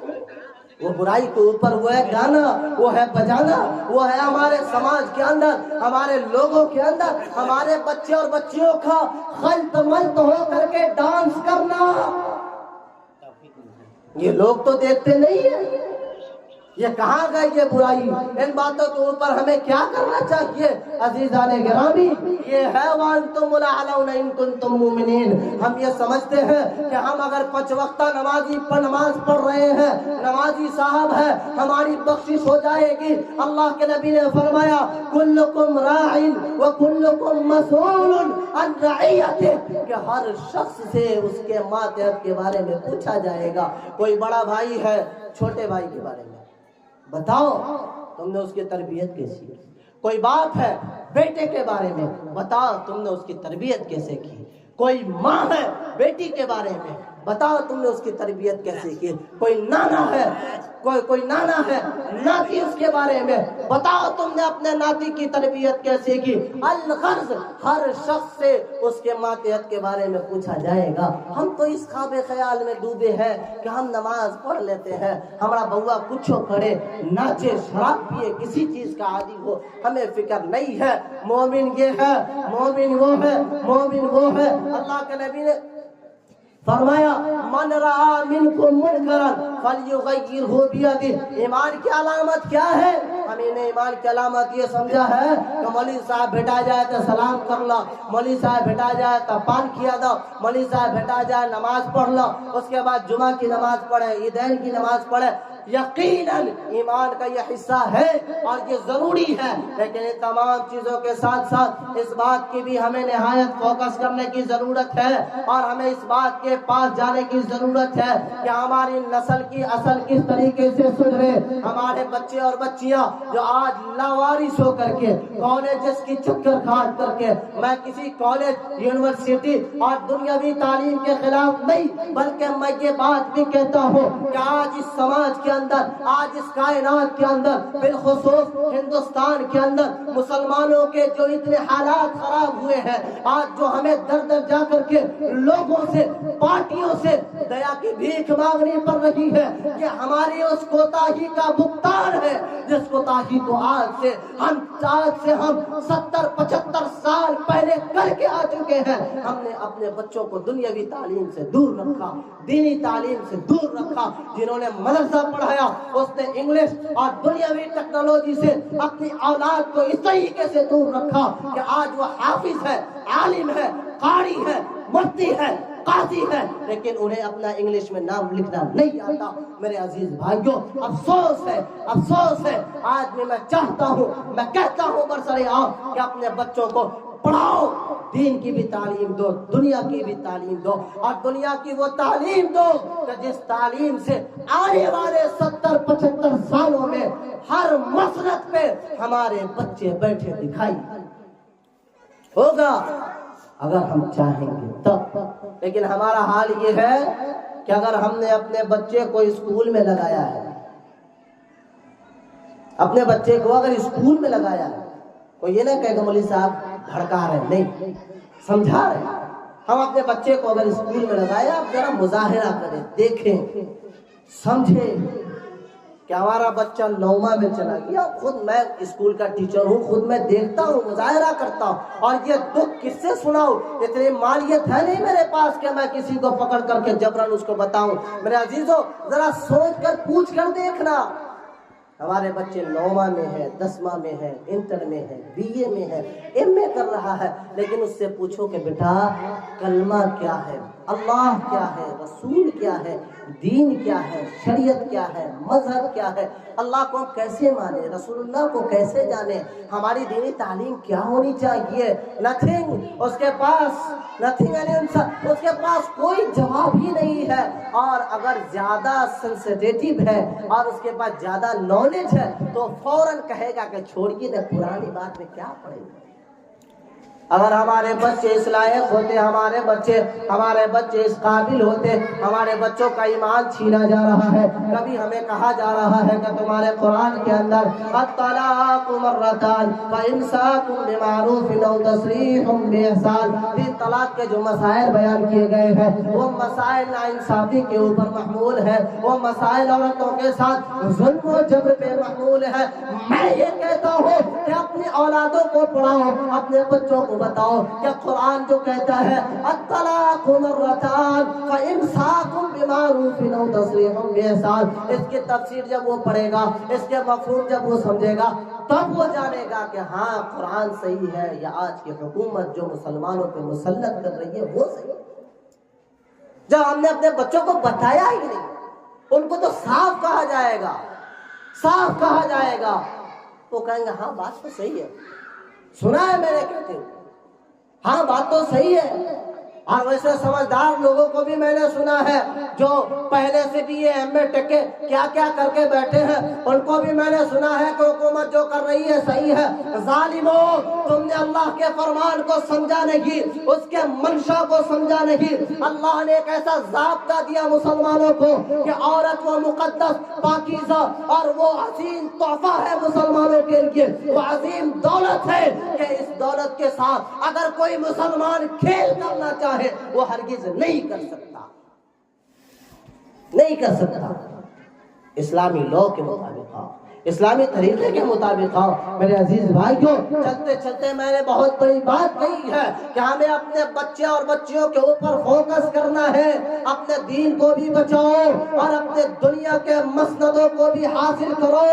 وہ برائی کے اوپر وہ ہے گانا، وہ ہے بجانا، وہ ہے ہمارے سماج کے اندر، ہمارے لوگوں کے اندر، ہمارے بچے اور بچیوں کا خلط ملط ہو کر کے ڈانس کرنا۔ یہ لوگ تو دیکھتے نہیں ہیں، یہ کہاں گئے یہ برائی؟ ان باتوں کے اوپر ہمیں کیا کرنا چاہیے؟ عزیزان گرامی، یہ ہے وَأَنْتُمُ الْأَعْلَوْنَ إِن كُنتُم مُؤْمِنِينَ۔ ہم یہ سمجھتے ہیں کہ ہم اگر 5 وقتہ نماز پڑھ رہے ہیں، نمازی صاحب ہے، ہماری بخشش ہو جائے گی۔ اللہ کے نبی نے فرمایا كُلُّكُمْ رَاعٍ وَكُلُّكُمْ مَسْئُولٌ عَنْ رَعِيَّتِهِ، کہ ہر شخص سے اس کے ماتحت کے بارے میں پوچھا جائے گا۔ کوئی بڑا بھائی ہے، چھوٹے بھائی کے بارے میں بتاؤ تم نے اس کی تربیت کیسی کی؟ کوئی باپ ہے، بیٹے کے بارے میں بتاؤ تم نے اس کی تربیت کیسے کی؟ کوئی ماں ہے، بیٹی کے بارے میں بتاؤ تم نے اس کی تربیت کیسے کی؟ کوئی نانا ہے، کوئی نانا ہے، ناتی اس کے بارے میں بتاؤ تم نے اپنے ناتی کی تربیت کیسے کی؟ الغرض ہر شخص سے اس کے ماتحت کے بارے میں پوچھا جائے گا۔ ہم تو اس خواب خیال میں ڈوبے ہیں کہ ہم نماز پڑھ لیتے ہیں، ہمارا بوا کچھ کرے، ناچے، شراب پیے، کسی چیز کا عادی ہو، ہمیں فکر نہیں ہے۔ مومن یہ ہے، مومن وہ ہے، مومن وہ ہے۔ اللہ کے نبی نے فرمایا من رأى منکم منکرا فلیغیرہ بیدہ۔ ایمان کی علامت کیا ہے؟ ہم نے ایمان کی علامت یہ سمجھا ہے کہ مولوی صاحب بھیٹا جائے تو سلام کر لو، مولوی صاحب بھیٹا جائے تو پان کیا دو، مولوی صاحب بھیٹا جائے نماز پڑھ لو، اس کے بعد جمعہ کی نماز پڑھے، عیدین کی نماز پڑھے۔ یقیناً ایمان کا یہ حصہ ہے اور یہ ضروری ہے، لیکن ان تمام چیزوں کے ساتھ ساتھ اس بات کی بھی ہمیں نہایت فوکس کرنے کی ضرورت ہے، اور ہمیں اس بات کے پاس جانے کی ضرورت ہے کہ ہماری نسل کی اصل کس طریقے سے سدھرے، ہمارے بچے اور بچیاں جو آج لاوارث ہو کر کے کالجز کی چکر کاٹ کر کے، میں کسی کالج یونیورسٹی اور دنیاوی تعلیم کے خلاف نہیں، بلکہ میں یہ بات بھی کہتا ہوں کہ آج اس سماج کے اندر، آج اس کائنات کے اندر، بالخصوص ہندوستان کے اندر مسلمانوں کے جو اتنے حالات خراب ہوئے ہیں، آج جو ہمیں در در جا کر کے لوگوں سے، پارٹیوں سے دیا کی بھیک مانگنی پڑ رہی ہے، یہ ہماری اس کوتاہی کا بھگتان ہے جس کوتاہی کو آج سے ہم 70-75 سال پہلے کر کے آ چکے ہیں۔ ہم نے اپنے بچوں کو دنیاوی تعلیم سے دور رکھا، دینی تعلیم سے دور رکھا۔ جنہوں نے مدرسہ پڑھایا اس نے انگلش اور دنیاوی ٹیکنالوجی سے اپنی اولاد کو اس طریقے سے دور رکھا کہ آج وہ حافظ ہے، عالم ہے، قاری ہے، مفتی ہے، قاضی ہے، لیکن انہیں اپنا انگلش میں نام لکھنا نہیں آتا۔ میرے عزیز بھائیوں، افسوس ہے، افسوس ہے۔ آج بھی میں چاہتا ہوں، میں کہتا ہوں برسر عام کہ اپنے بچوں کو پڑھاؤ، دین کی بھی تعلیم دو، دنیا کی بھی تعلیم دو، اور دنیا کی وہ تعلیم دو کہ جس تعلیم سے آنے والے 70-75 سالوں میں ہر مسلک پہ ہمارے بچے بیٹھے دکھائی ہوگا، اگر ہم چاہیں گے تب۔ لیکن ہمارا حال یہ ہے کہ اگر ہم نے اپنے بچے کو اسکول میں لگایا ہے، اپنے بچے کو اگر اسکول میں لگایا ہے، کوئی یہ نہ کہے کہ مولوی صاحب بھڑکا رہے، نہیں، سمجھا رہے۔ ہم اپنے بچے کو اگر اسکول میں لگایا، اب ذرا مظاہرہ کریں، دیکھیں، سمجھیں کہ ہمارا بچہ 9واں میں چلا گیا۔ خود میں اسکول کا ٹیچر ہوں، خود میں دیکھتا ہوں، مظاہرہ کرتا ہوں، اور یہ دکھ کس سے سناؤں؟ اتنی مالیت ہے نہیں میرے پاس کہ میں کسی کو پکڑ کر کے جبرن اس کو بتاؤں۔ میرے عزیزو، ذرا سوچ کر پوچھ کر دیکھنا، ہمارے بچے 9واں میں ہے، 10واں میں ہے، انٹر میں ہے، BA میں ہے، MA کر رہا ہے، لیکن اس سے پوچھو کہ بیٹا کلمہ کیا ہے، اللہ کیا ہے، رسول کیا ہے، دین کیا ہے، شریعت کیا ہے، مذہب کیا ہے، اللہ کو کیسے مانے، رسول اللہ کو کیسے جانے، ہماری دینی تعلیم کیا ہونی چاہیے؟ نتھنگ، اس کے پاس نتھنگ، اس کے پاس کوئی جواب ہی نہیں ہے۔ اور اگر زیادہ سینسیٹیو ہے اور اس کے پاس زیادہ نالج ہے تو فوراً کہے گا کہ چھوڑیے نہ، پرانی بات میں کیا پڑے گا۔ اگر ہمارے بچے اس لائق ہوتے، ہمارے بچے اس قابل ہوتے، ہمارے بچوں کا ایمان چھینا جا رہا ہے۔ کبھی ہمیں کہا جا رہا ہے کہ تمہارے قرآن کے اندر الطلاق مرتان فامساک بمعروف او تسریح باحسان، 3 طلاق کے جو مسائل بیان کیے گئے ہیں وہ مسائل ناانصافی کے اوپر محمول ہے، وہ مسائل عورتوں کے ساتھ ظلم و جبر پہ محمول ہے۔ میں یہ کہتا ہوں کہ اپنی اولادوں کو پڑھاؤ، اپنے بچوں کو بتاؤ کہ قرآن جو کہتا ہے الطلاق مرتان فامساک بمعروف او تسریح باحسان، اس کی تفسیر جب وہ پڑھے گا، اس کے مفہوم جب وہ سمجھے گا، تب وہ جانے گا کہ ہاں قرآن صحیح ہے یا آج کی حکومت جو مسلمانوں پہ مسلط کر رہی ہے وہ صحیح ہے۔ جب ہم نے اپنے بچوں کو بتایا ہی نہیں، ان کو تو صاف کہا جائے گا، صاف کہا جائے گا، وہ کہیں گے ہاں بات تو صحیح ہے، سنا ہے میں نے کہتے ہیں، ہاں بات تو صحیح ہے۔ اور ویسے سمجھدار لوگوں کو بھی میں نے سنا ہے جو پہلے سے بھی یہ MA ٹکے کیا کیا کر کے بیٹھے ہیں، ان کو بھی میں نے سنا ہے کہ حکومت جو کر رہی ہے صحیح ہے۔ ظالموں، تم نے اللہ کے فرمان کو سمجھا نہیں، اس کے منشا کو سمجھا نہیں۔ اللہ نے ایک ایسا ضابطہ دیا مسلمانوں کو کہ عورت وہ مقدس، پاکیزہ اور وہ عظیم تحفہ ہے مسلمانوں کے لیے، وہ عظیم دولت ہے کہ اس دولت کے ساتھ اگر کوئی مسلمان کھیل کرنا چاہے وہ ہرگز نہیں کر سکتا، نہیں کر سکتا۔ اسلامی لاء کے مطابق آؤ، اسلامی طریقے کے مطابق آؤ۔ میرے عزیز بھائیوں، چلتے چلتے میں نے بہت بڑی بات کہی ہے کہ ہمیں اپنے بچے اور بچیوں کے اوپر فوکس کرنا ہے، اپنے دین کو بھی بچاؤ اور اپنے دنیا کے مسندوں کو بھی حاصل کرو۔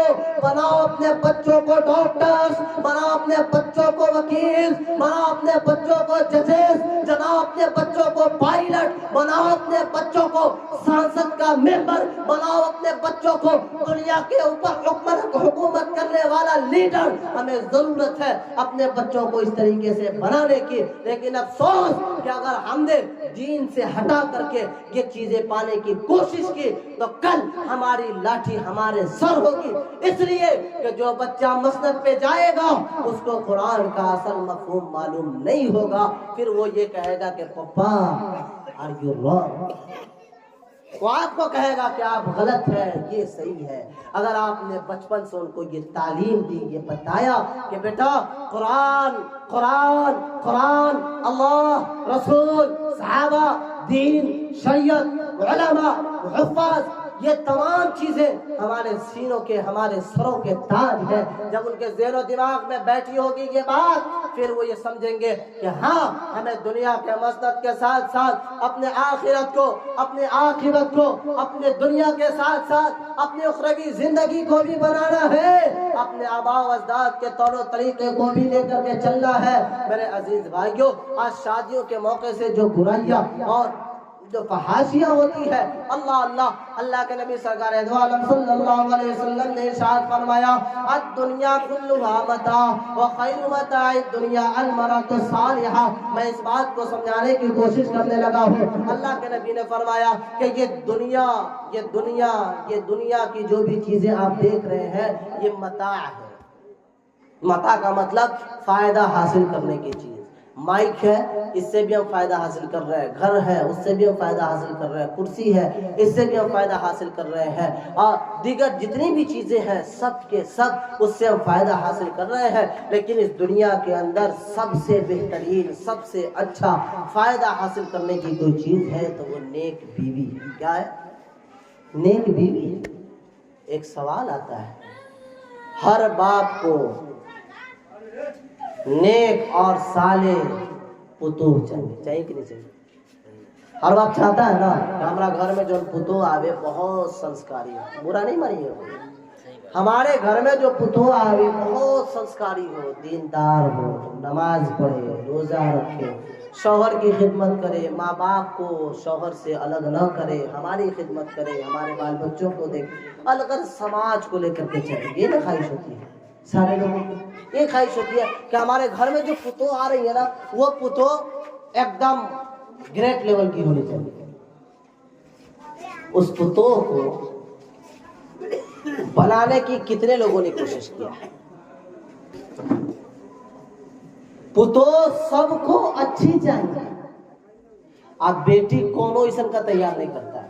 بناؤ اپنے بچوں کو ڈاکٹرز، بناؤ اپنے بچوں کو وکیل، بناؤ اپنے بچوں کو ججز، بناؤ اپنے بچوں کو پائلٹ، بناؤ اپنے بچوں کو سانسد کا ممبر بناؤ اپنے بچوں کو دنیا کے اوپر حکومت کرنے والا لیڈر. ہمیں ضرورت ہے اپنے بچوں کو اس طریقے سے بنانے کی. لیکن افسوس کہ اگر ہم نے دین سے ہٹا کر کے یہ چیزیں پانے کی کوشش کی تو کل ہماری لاٹھی ہمارے سر ہوگی. اس لیے کہ جو بچہ مسجد پہ جائے گا اس کو قرآن کا اصل مفہوم معلوم نہیں ہوگا. پھر وہ یہ کہے گا کہ پپا آر یو رانگ. وہ آپ کو کہے گا کہ آپ غلط ہیں، یہ صحیح ہے. اگر آپ نے بچپن سے ان کو یہ تعلیم دی، یہ بتایا کہ بیٹا قرآن قرآن قرآن، اللہ، رسول، صحابہ، دین، شریعت، علماء، حفاظ، یہ تمام چیزیں ہمارے سینوں کے، ہمارے سروں کے تاج ہیں. جب ان کے ذہن و دماغ میں بیٹھی ہوگی یہ بات، پھر وہ یہ سمجھیں گے کہ ہاں ہمیں دنیا کے مسند کے ساتھ ساتھ اپنے آخرت کو، اپنے عاقبت کو، اپنے دنیا کے ساتھ ساتھ اپنے اخروی زندگی کو بھی بنانا ہے، اپنے آباء و اجداد کے طور و طریقے کو بھی لے کر کے چلنا ہے. میرے عزیز بھائیوں، آج شادیوں کے موقع سے جو برائیاں اور جو فحاشیاں ہوتی ہے، اللہ اللہ اللہ کے نبی سرکار دو عالم صلی اللہ علیہ وسلم نے ارشاد فرمایا الدنیا کلھا متاع وخیر متاع الدنیا المرأۃ الصالحہ. میں اس بات کو سمجھانے کی کوشش کرنے لگا ہوں. اللہ کے نبی نے فرمایا کہ یہ دنیا کی جو بھی چیزیں آپ دیکھ رہے ہیں یہ متاع ہے. متاع کا مطلب فائدہ حاصل کرنے کی چیز. مائک ہے، اس سے بھی ہم فائدہ حاصل کر رہے ہیں. گھر ہے، اس سے بھی ہم فائدہ حاصل کر رہے ہیں. کرسی ہے، اس سے بھی ہم فائدہ حاصل کر رہے ہیں. اور دیگر جتنی بھی چیزیں ہیں سب کے سب اس سے ہم فائدہ حاصل کر رہے ہیں. لیکن اس دنیا کے اندر سب سے بہترین، سب سے اچھا فائدہ حاصل کرنے کی کوئی چیز ہے تو وہ نیک بیوی. کیا ہے؟ نیک بیوی. ایک سوال آتا ہے، ہر باپ کو نیک اور صالح پتوہ چاہیے کہ نہیں چاہیے؟ ہر باپ چاہتا ہے نا کہ ہمارا گھر میں جو پتوہ آوے بہت سنسکاری ہو. برا نہیں مانی ہو، ہمارے گھر میں جو پتوہ آوے بہت سنسکاری ہو، دیندار ہو، نماز پڑھے، روزہ رکھے، شوہر کی خدمت کرے، ماں باپ کو شوہر سے الگ نہ کرے، ہماری خدمت کرے، ہمارے بال بچوں کو دیکھے، الگ سماج کو لے کر کے چلے. یہ نا خواہش ہوتی ہے سارے لوگوں کی. یہ خواہش ہوتی ہے کہ ہمارے گھر میں جو پتوہ آ رہی ہے نا وہ پتوہ ایک دم گریٹ لیول کی ہونی چاہیے. اس پتوہ کو بنانے کی کتنے لوگوں نے کوشش کیا ہے. پتوہ سب کو اچھی چاہیے. اب بیٹی کونوں اسن کا تیار نہیں کرتا ہے.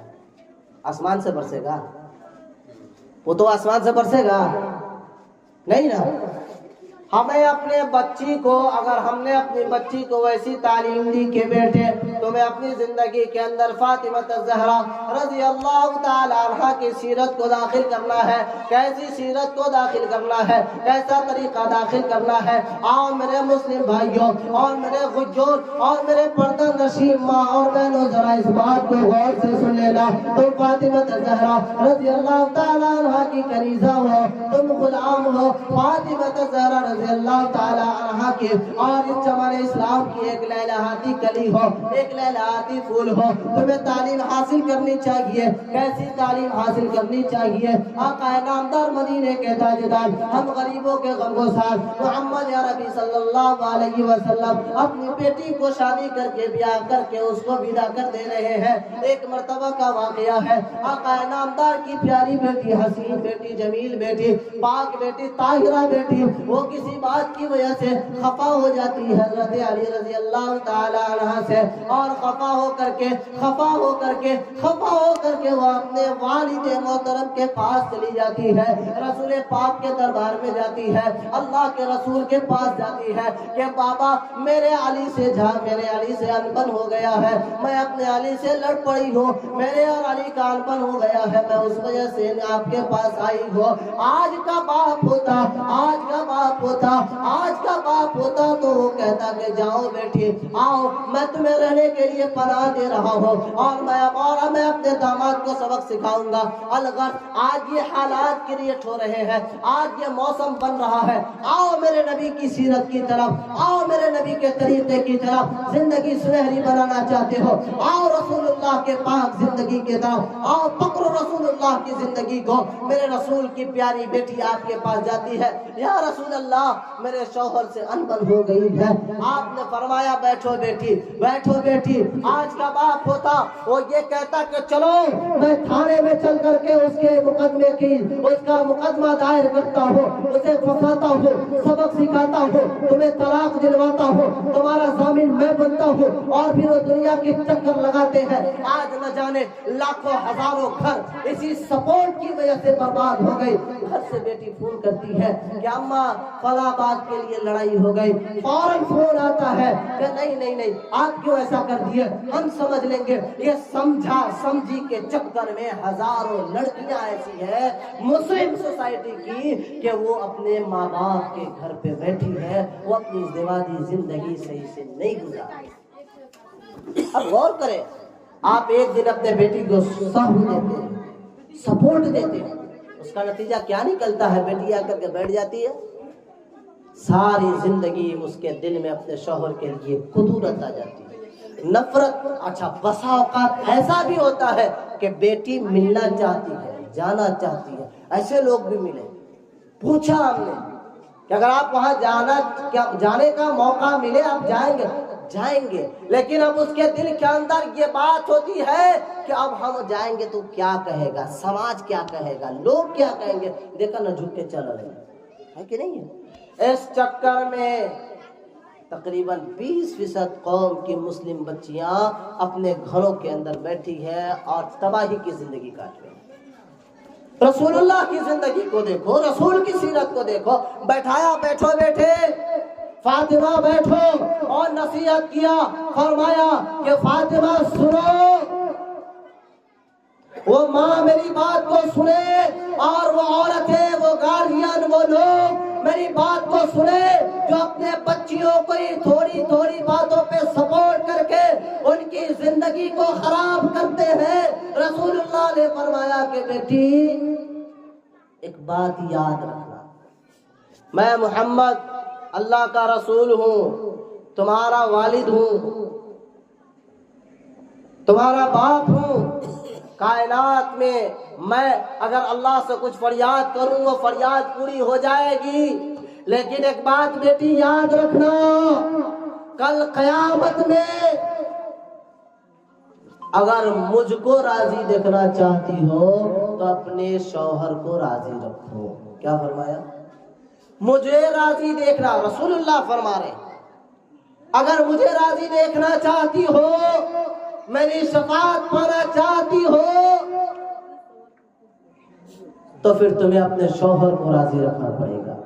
آسمان سے برسے گا پتوہ؟ آسمان سے برسے گا نہیں نا. ہمیں اپنے بچی کو، اگر ہم نے اپنی بچی کو ویسی تعلیم دی کہ بیٹے تمہیں اپنی زندگی کے اندر فاطمہ الزہرا رضی اللہ تعالی عنہا کی سیرت کو داخل کرنا ہے، کیسی سیرت کو داخل کرنا ہے، کیسا طریقہ داخل کرنا ہے. آؤ میرے مسلم بھائیوں اور میرے غجور اور میرے پردہ نشین ماں اور بہنوں، ذرا اس بات کو غور سے سن لینا. تم فاطمہ الزہرا رضی اللہ تعالی عنہا کی کنیزہ ہو، تم غلام ہو. فاطمہ الزہرا رضی اللہ تعالی عنہا کے اور اس زمانے اسلام کی ایک لہلہاتی کلی ہو، ایک لہلہاتی پھول ہو. تمہیں تعلیم حاصل کرنی چاہیے. کیسی تعلیم حاصل کرنی چاہیے؟ آقا نامدار مدینے کے تاجدار، ہم غریبوں کے غمگسار محمد عربی صلی اللہ علیہ وسلم اپنی بیٹی کو شادی کر کے بیاہ کر کے اس کو ودا کر دے رہے ہیں. ایک مرتبہ کا واقعہ ہے. آقا نامدار کی پیاری بیٹی، حسین بیٹی، جمیل بیٹی، پاک بیٹی، طاہرہ بیٹی، وہ کسی بات کی وجہ سے خفا ہو جاتی ہے حضرت علی رضی اللہ تعالی عنہ سے، اور خفا ہو کر کے وہ اپنے والد محترم کے پاس چلی جاتی ہے. رسول پاک کے دربار میں جاتی ہے، اللہ کے رسول کے پاس جاتی ہے کہ بابا میرے علی سے انبن ہو گیا ہے، میں اپنے علی سے لڑ پڑی ہوں، میرے اور علی کا انبن ہو گیا ہے، میں اس وجہ سے آپ کے پاس آئی ہوں. آج کا باپ ہوتا تو وہ کہتا کہ جاؤ بیٹی، آؤ میں تمہیں رہنے کرنے کے لیے پناہ دے رہا ہوں، اور میں اپنے داماد کو سبق سکھاؤں گا۔ الغرض آج یہ حالات کریٹ ہو رہے ہیں، آج یہ موسم بن رہا ہے، آؤ میرے نبی کی سیرت کی طرف، آؤ میرے نبی کے طریقے کی طرف۔ زندگی سنہری بنانا چاہتے ہو، آؤ رسول اللہ کے پاک زندگی کی طرف آؤ، پکڑو رسول اللہ کی زندگی کو۔ میرے رسول کی پیاری بیٹی آپ کے پاس جاتی ہے، یا رسول اللہ میرے شوہر سے انبن ہو گئی ہے۔ آپ نے فرمایا بیٹھو بیٹی، بیٹھو بیٹی۔ آج کا باپ ہوتا وہ یہ کہتا کہ چلو میں تھانے میں چل کر کے اس کے مقدمے کی اس کا مقدمہ دائر کرتا ہوں، اسے پھنساتا ہوں، سبق سکھاتا ہوں، تمہیں طلاق دلواتا ہوں، تمہارا ضامن میں بنتا ہوں، اور پھر وہ دنیا کے چکر لگاتے ہیں۔ آج نہ جانے لاکھوں ہزاروں گھر اسی سپورٹ کی وجہ سے برباد ہو گئی۔ گھر سے بیٹی فون کرتی ہے کہ اماں فلاں بات کے لیے لڑائی ہو گئی، فوراً فون آتا ہے کہ نہیں نہیں نہیں آپ کیوں ایسا کر دیے، ہم سمجھ لیں گے۔ یہ سمجھا سمجھی کے چکر میں ہزاروں لڑکیاں ایسی ہیں مسلم سوسائٹی کی کہ وہ اپنے ماں باپ کے گھر پہ بیٹھی ہے، وہ اپنی ازدواجی زندگی صحیح سے نہیں گزارتی۔ اب غور کریں، آپ ایک دن اپنے بیٹی کو سہو دیتے ہیں، سپورٹ دیتے ہیں، اس کا نتیجہ کیا نکلتا ہے؟ بیٹی آ کر کے بیٹھ جاتی ہے، ساری زندگی اس کے دل میں اپنے شوہر کے لیے کدورت آ جاتی ہے، نفرت۔ اچھا بسا اوقات ایسا بھی ہوتا ہے کہ بیٹی ملنا چاہتی ہے، جانا چاہتی ہے، ایسے لوگ بھی ملے۔ پوچھا ہم نے کہ اگر آپ وہاں جانے کا موقع ملے آپ جائیں گے؟ جائیں گے، لیکن اب اس کے دل کے اندر یہ بات ہوتی ہے کہ اب ہم جائیں گے تو کیا کہے گا، سماج کیا کہے گا، لوگ کیا کہیں گے۔ دیکھا نہ جھک کے چل رہے ہے کہ نہیں ہے؟ اس چکر میں تقریباً 20% قوم کی مسلم بچیاں اپنے گھروں کے اندر بیٹھی ہے اور تباہی کی زندگی کاٹ رہی ہے۔ رسول اللہ کی زندگی کو دیکھو، رسول کی سیرت کو دیکھو۔ بیٹھایا بیٹھو بیٹھے، فاطمہ بیٹھو، اور نصیحت کیا، فرمایا کہ فاطمہ سنو، وہ ماں میری بات کو سنے، اور وہ عورتیں، وہ گارڈین، وہ لوگ میری بات کو سنے جو اپنے بچیوں کو تھوڑی تھوڑی باتوں پہ سپورٹ کر کے ان کی زندگی کو خراب کرتے ہیں۔ رسول اللہ نے فرمایا کہ بیٹی ایک بات یاد رکھنا، میں محمد اللہ کا رسول ہوں، تمہارا والد ہوں، تمہارا باپ ہوں۔ کائنات میں اگر اللہ سے کچھ فریاد کروں وہ فریاد پوری ہو جائے گی، لیکن ایک بات بیٹی یاد رکھنا، کل قیامت میں اگر مجھ کو راضی دیکھنا چاہتی ہو تو اپنے شوہر کو راضی رکھو۔ کیا فرمایا؟ مجھے راضی دیکھنا، رسول اللہ فرما رہے اگر مجھے راضی دیکھنا چاہتی ہو، میری شفاعت پانا چاہتی ہو، تو پھر تمہیں اپنے شوہر کو راضی رکھنا پڑے گا۔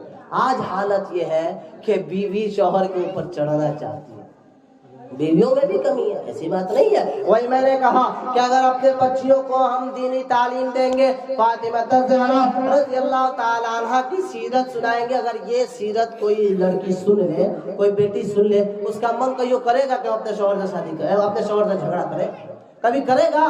آج حالت یہ ہے کہ بیوی شوہر کے اوپر چڑھنا چاہتی ہے، بیویوں میں بھی کمی ہے، ایسی بات نہیں ہے۔ وہی میں نے کہا کہ اگر اپنے بچیوں کو ہم دینی تعلیم دیں گے، فاطمہ الزہرا رضی اللہ تعالی عنہ کی سیرت سنائیں گے، اگر یہ سیرت کوئی لڑکی سن لے، کوئی بیٹی سن لے، اس کا من کیوں کرے گا کہ اپنے شوہر سے شادی کرے، اپنے شوہر سے جھگڑا کرے؟ کبھی کرے گا؟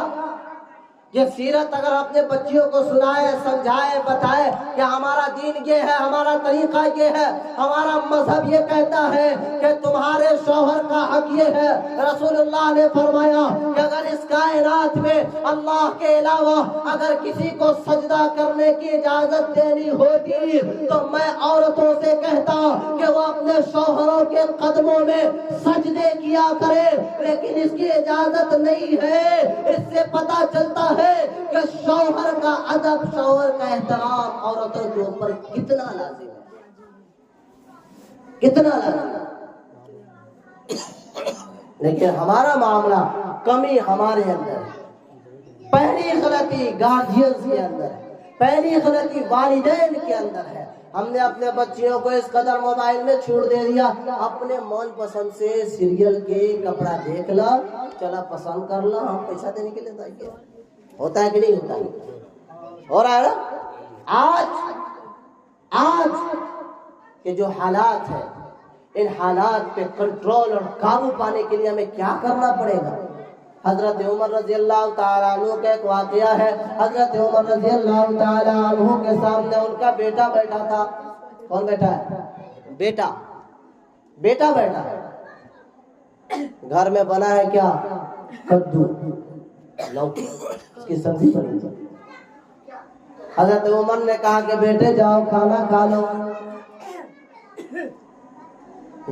یہ سیرت اگر اپنے بچیوں کو سنائے، سمجھائے، بتائے کہ ہمارا دین یہ ہے، ہمارا طریقہ یہ ہے، ہمارا مذہب یہ کہتا ہے کہ تمہارے شوہر کا حق یہ ہے۔ رسول اللہ نے فرمایا کہ اگر اس کائنات میں اللہ کے علاوہ اگر کسی کو سجدہ کرنے کی اجازت دینی ہوتی تو میں عورتوں سے کہتا کہ وہ اپنے شوہروں کے قدموں میں سجدے کیا کرے، لیکن اس کی اجازت نہیں ہے۔ اس سے پتہ چلتا ہے کہ شوہر کا ادب، شوہر کا احترام عورتوں کے اوپر کتنا لازم ہے، کتنا لازم ہے۔ لیکن ہمارا معاملہ، کمی ہمارے اندر ہے۔ پہلی غلطی گارجینز کے اندر ہے، پہلی غلطی والدین کے اندر ہے۔ ہم نے اپنے بچیوں کو اس قدر موبائل میں چھوٹ دے دیا، اپنے من پسند سے سیریل کے کپڑا دیکھ لا، چلا پسند کر لا، ہم پیسہ دینے کے لیے چاہیے۔ ہوتا ہے کہ نہیں ہوتا ہے؟ ہو رہا ہے نا؟ آج کے جو حالات ہیں ان حالات پہ کنٹرول اور قابو پانے کے لیے ہمیں کیا کرنا پڑے گا؟ حضرت عمر رضی اللہ تعالیٰ عنہ کا ایک واقعہ ہے. حضرت عمر رضی اللہ تعالیٰ عنہ کے سامنے ان کا بیٹا بیٹھا تھا. کون بیٹھا ہے؟ بیٹا بیٹا بیٹھا ہے. گھر میں بنا ہے کیا؟ کدو لوکی، اس کی سبزی بنی تھی. حضرت عمر نے کہا کہ بیٹے جاؤ کھانا کھا لو،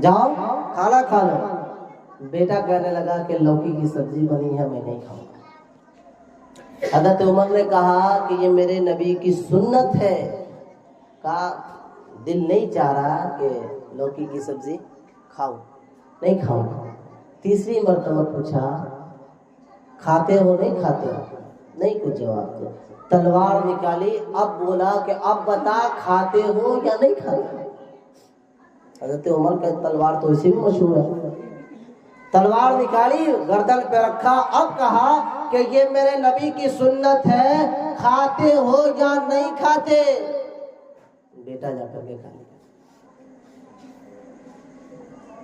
جاؤ کھانا کھا لو. بیٹا کہنے لگا کہ لوکی کی سبزی بنی ہے میں نہیں کھاؤں گا. حضرت عمر نے کہا کہ یہ میرے نبی کی سنت ہے. کہا دل نہیں چاہ رہا کہ لوکی کی سبزی کھاؤں، نہیں کھاؤں. تیسری مرتبہ پوچھا کھاتے ہو نہیں کھاتے ہو؟ نہیں کچھ جواب دیا. تلوار نکالی، اب بولا کہ اب بتا کھاتے ہو یا نہیں کھاتے. حضرت عمر کا تلوار تو اسی میں مشہور ہے. تلوار نکالی، گردن پہ رکھا، اب کہا کہ یہ میرے نبی کی سنت ہے، کھاتے ہو یا نہیں کھاتے. بیٹا جا کر کے کھا لیا.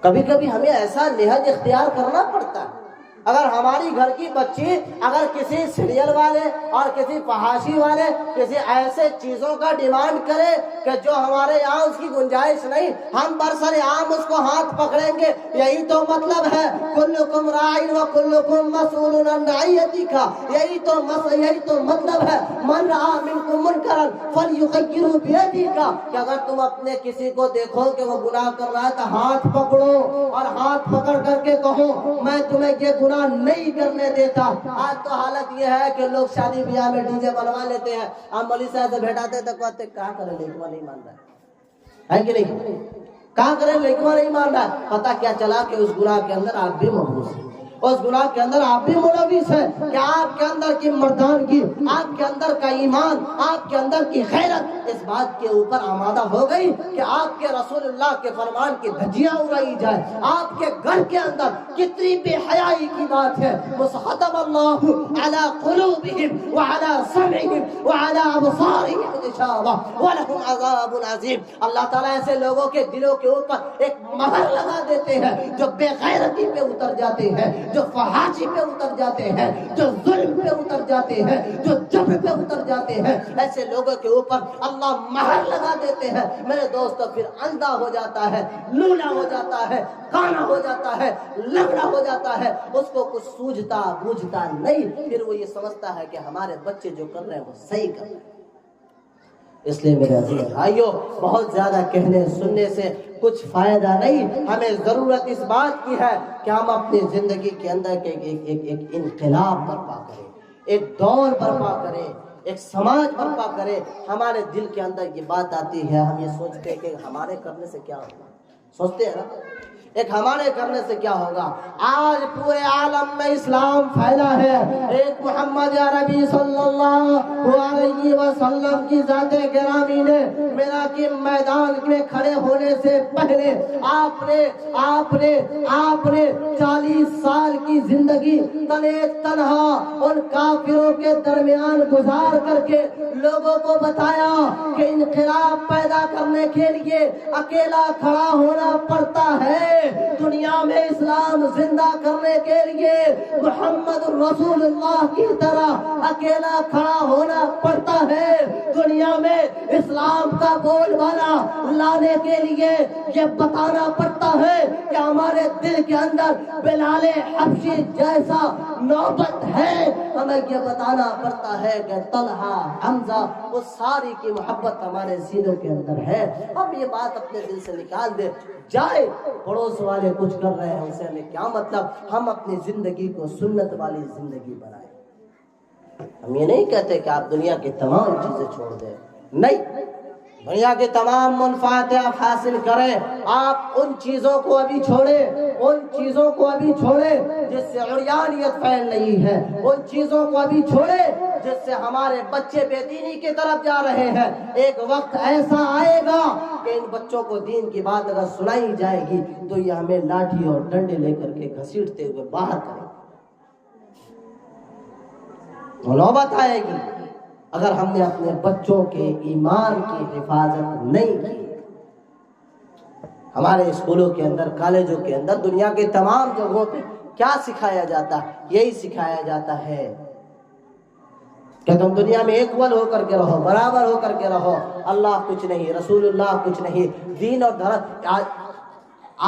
کبھی کبھی ہمیں ایسا نہج اختیار کرنا پڑتا ہے. اگر ہماری گھر کی بچی اگر کسی سیریل والے اور کسی فحاشی والے کسی ایسے چیزوں کا ڈیمانڈ کرے کہ جو ہمارے یہاں اس کی گنجائش نہیں، ہم برسر عام اس کو ہاتھ پکڑیں گے. یہی تو مطلب ہے کلکم راعٍ و کلکم مسئول عن رعیتہ کا. یہی تو مطلب ہے من رأى منکم منکرا فلیغیرہ بیدہ کا، کہ اگر تم اپنے کسی کو دیکھو کہ وہ گناہ کر رہا ہے تو ہاتھ پکڑو اور ہاتھ پکڑ کر کے کہو میں تمہیں یہ گناہ نہیں کرنے دیتا. آج تو حالت یہ ہے کہ لوگ شادی بیاہ میں ڈی جے بنوا لیتے ہیں. ہم مولوی صاحب سے بیٹھاتے تو کہتے کہاں کریں لڑکا نہیں مان رہا ہے کہ نہیں؟ کہاں کریں لڑکا نہیں مان رہا ہے. پتہ کیا چلا کہ اس گناہ کے اندر آپ بھی ملوث ہیں، اس گناہ کے اندر آپ بھی ملوث ہیں. کہ آپ کے اندر کی مردانگی، آپ کے اندر کا ایمان، آپ کے اندر کی غیرت اس بات کے اوپر آمادہ ہو گئی کہ آپ کے رسول اللہ کے فرمان کی دھجیاں اڑائی جائے. آپ کے گھر کے اندر کتنی بے حیائی کی بات ہے. وَسَخَتَمَ اللَّهُ عَلَىٰ قُلُوبِهِمْ وَعَلَىٰ سَمْعِهِمْ وَعَلَىٰ أَبْصَارِهِمْ غِشَاوَةٌ وَلَهُمْ عَذَابٌ عَظِيمٌ. اللہ تعالیٰ ایسے لوگوں کے دلوں کے اوپر ایک مہر لگا دیتے ہیں جو بے غیرتی پہ اتر جاتے ہیں، جو فحاشی پہ اتر جاتے ہیں، جو ظلم پہ اتر جاتے ہیں، جو جبر پہ اتر جاتے ہیں. ایسے لوگوں کے اوپر اللہ مہر لگا دیتے ہیں. میرے دوستو پھر اندھا ہو جاتا ہے، لولا ہو جاتا ہے، کانا ہو جاتا ہے، لنگڑا ہو جاتا ہے. اس کو کچھ سوجھتا بوجھتا نہیں. پھر وہ یہ سمجھتا ہے کہ ہمارے بچے جو کر رہے ہیں وہ صحیح کر رہے ہیں. اس لیے میرے عزیز بھائیو بہت زیادہ کہنے سننے سے کچھ فائدہ نہیں. ہمیں ضرورت اس بات کی ہے کہ ہم اپنی زندگی کے اندر ایک انقلاب برپا کریں، ایک دور برپا کریں، ایک سماج برپا کریں. ہمارے دل کے اندر یہ بات آتی ہے، ہم یہ سوچتے ہیں کہ ہمارے کرنے سے کیا ہوگا. سوچتے ہیں نا ایک ہمارے کرنے سے کیا ہوگا. آج پورے عالم میں اسلام پھیلا ہے. ایک محمد عربی صلی اللہ علیہ وسلم کی ذات گرامی نے میرا کہ میدان میں کھڑے ہونے سے پہلے آپ نے 40 سال کی زندگی تنے تنہا ان کافروں کے درمیان گزار کر کے لوگوں کو بتایا کہ انقلاب پیدا کرنے کے لیے اکیلا کھڑا ہونا پڑتا ہے. دنیا میں اسلام زندہ کرنے کے لیے محمد رسول اللہ کی طرح اکیلا کھڑا ہونا پڑتا ہے. دنیا میں اسلام کا بول بالا لانے کے لیے یہ بتانا پڑتا ہے کہ ہمارے دل کے اندر بلال حبشی جیسا نوبت ہے. ہمیں یہ بتانا پڑتا ہے کہ طلحہ حمزہ وہ ساری کی محبت ہمارے سینوں کے اندر ہے. اب یہ بات اپنے دل سے نکال دے جائے. پڑوس والے کچھ کر رہے ہیں اسے ہمیں کیا مطلب. ہم اپنی زندگی کو سنت والی زندگی بنائیں. ہم یہ نہیں کہتے کہ آپ دنیا کی تمام چیزیں چھوڑ دیں، نہیں، دنیا کے تمام منفعات آپ حاصل کریں. آپ ان چیزوں کو ابھی چھوڑیں جس سے عریانیت پھیل رہی ہے. ان چیزوں کو ابھی چھوڑیں جس سے ہمارے بچے بے دینی کی طرف جا رہے ہیں. ایک وقت ایسا آئے گا کہ ان بچوں کو دین کی بات اگر سنائی جائے گی تو یہ ہمیں لاٹھی اور ڈنڈے لے کر کے گھسیٹتے ہوئے باہر کریں گے. نوبت آئے گی اگر ہم نے اپنے بچوں کے ایمان کی حفاظت نہیں کی. ہمارے اسکولوں کے اندر، کالجوں کے اندر، دنیا کے تمام جگہوں پہ کیا سکھایا جاتا ہے؟ یہی سکھایا جاتا ہے کہ تم دنیا میں ایکول ہو کر کے رہو، برابر ہو کر کے رہو، اللہ کچھ نہیں، رسول اللہ کچھ نہیں، دین اور دھرم۔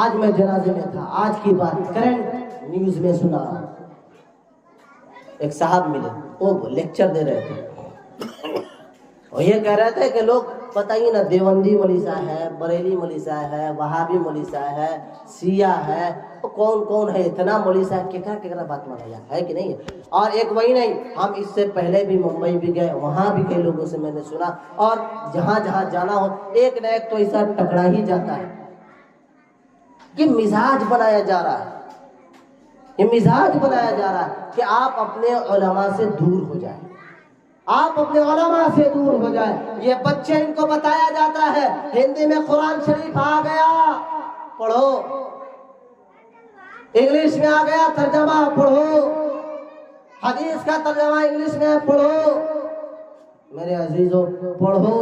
آج میں جنازے میں تھا، آج کی بات کرنٹ نیوز میں سنا، ایک صاحب ملے، وہ لیکچر دے رہے تھے، اور یہ کہہ رہے تھے کہ لوگ بتائیے نا، دیوبندی مولوی صاحب ہے، بریلی مولوی صاحب ہے، وہابی مولوی صاحب ہے، سیاہ ہے، کون کون ہے، اتنا مولوی صاحب کہنا بات مانا ہے کہ نہیں ہے؟ اور ایک وہی نہیں، ہم اس سے پہلے بھی ممبئی بھی گئے، وہاں بھی کئی لوگوں سے میں نے سنا، اور جہاں جہاں جانا ہو ایک نہ ایک تو ایسا ٹکرا ہی جاتا ہے کہ مزاج بنایا جا رہا ہے، یہ مزاج بنایا جا رہا ہے کہ آپ اپنے علماء سے دور ہو جائیں، آپ اپنے علماء سے دور ہو جائیں۔ یہ بچے، ان کو بتایا جاتا ہے ہندی میں قرآن شریف آ گیا پڑھو، انگلش میں آ گیا ترجمہ پڑھو، حدیث کا ترجمہ انگلش میں پڑھو۔ میرے عزیزوں، پڑھو،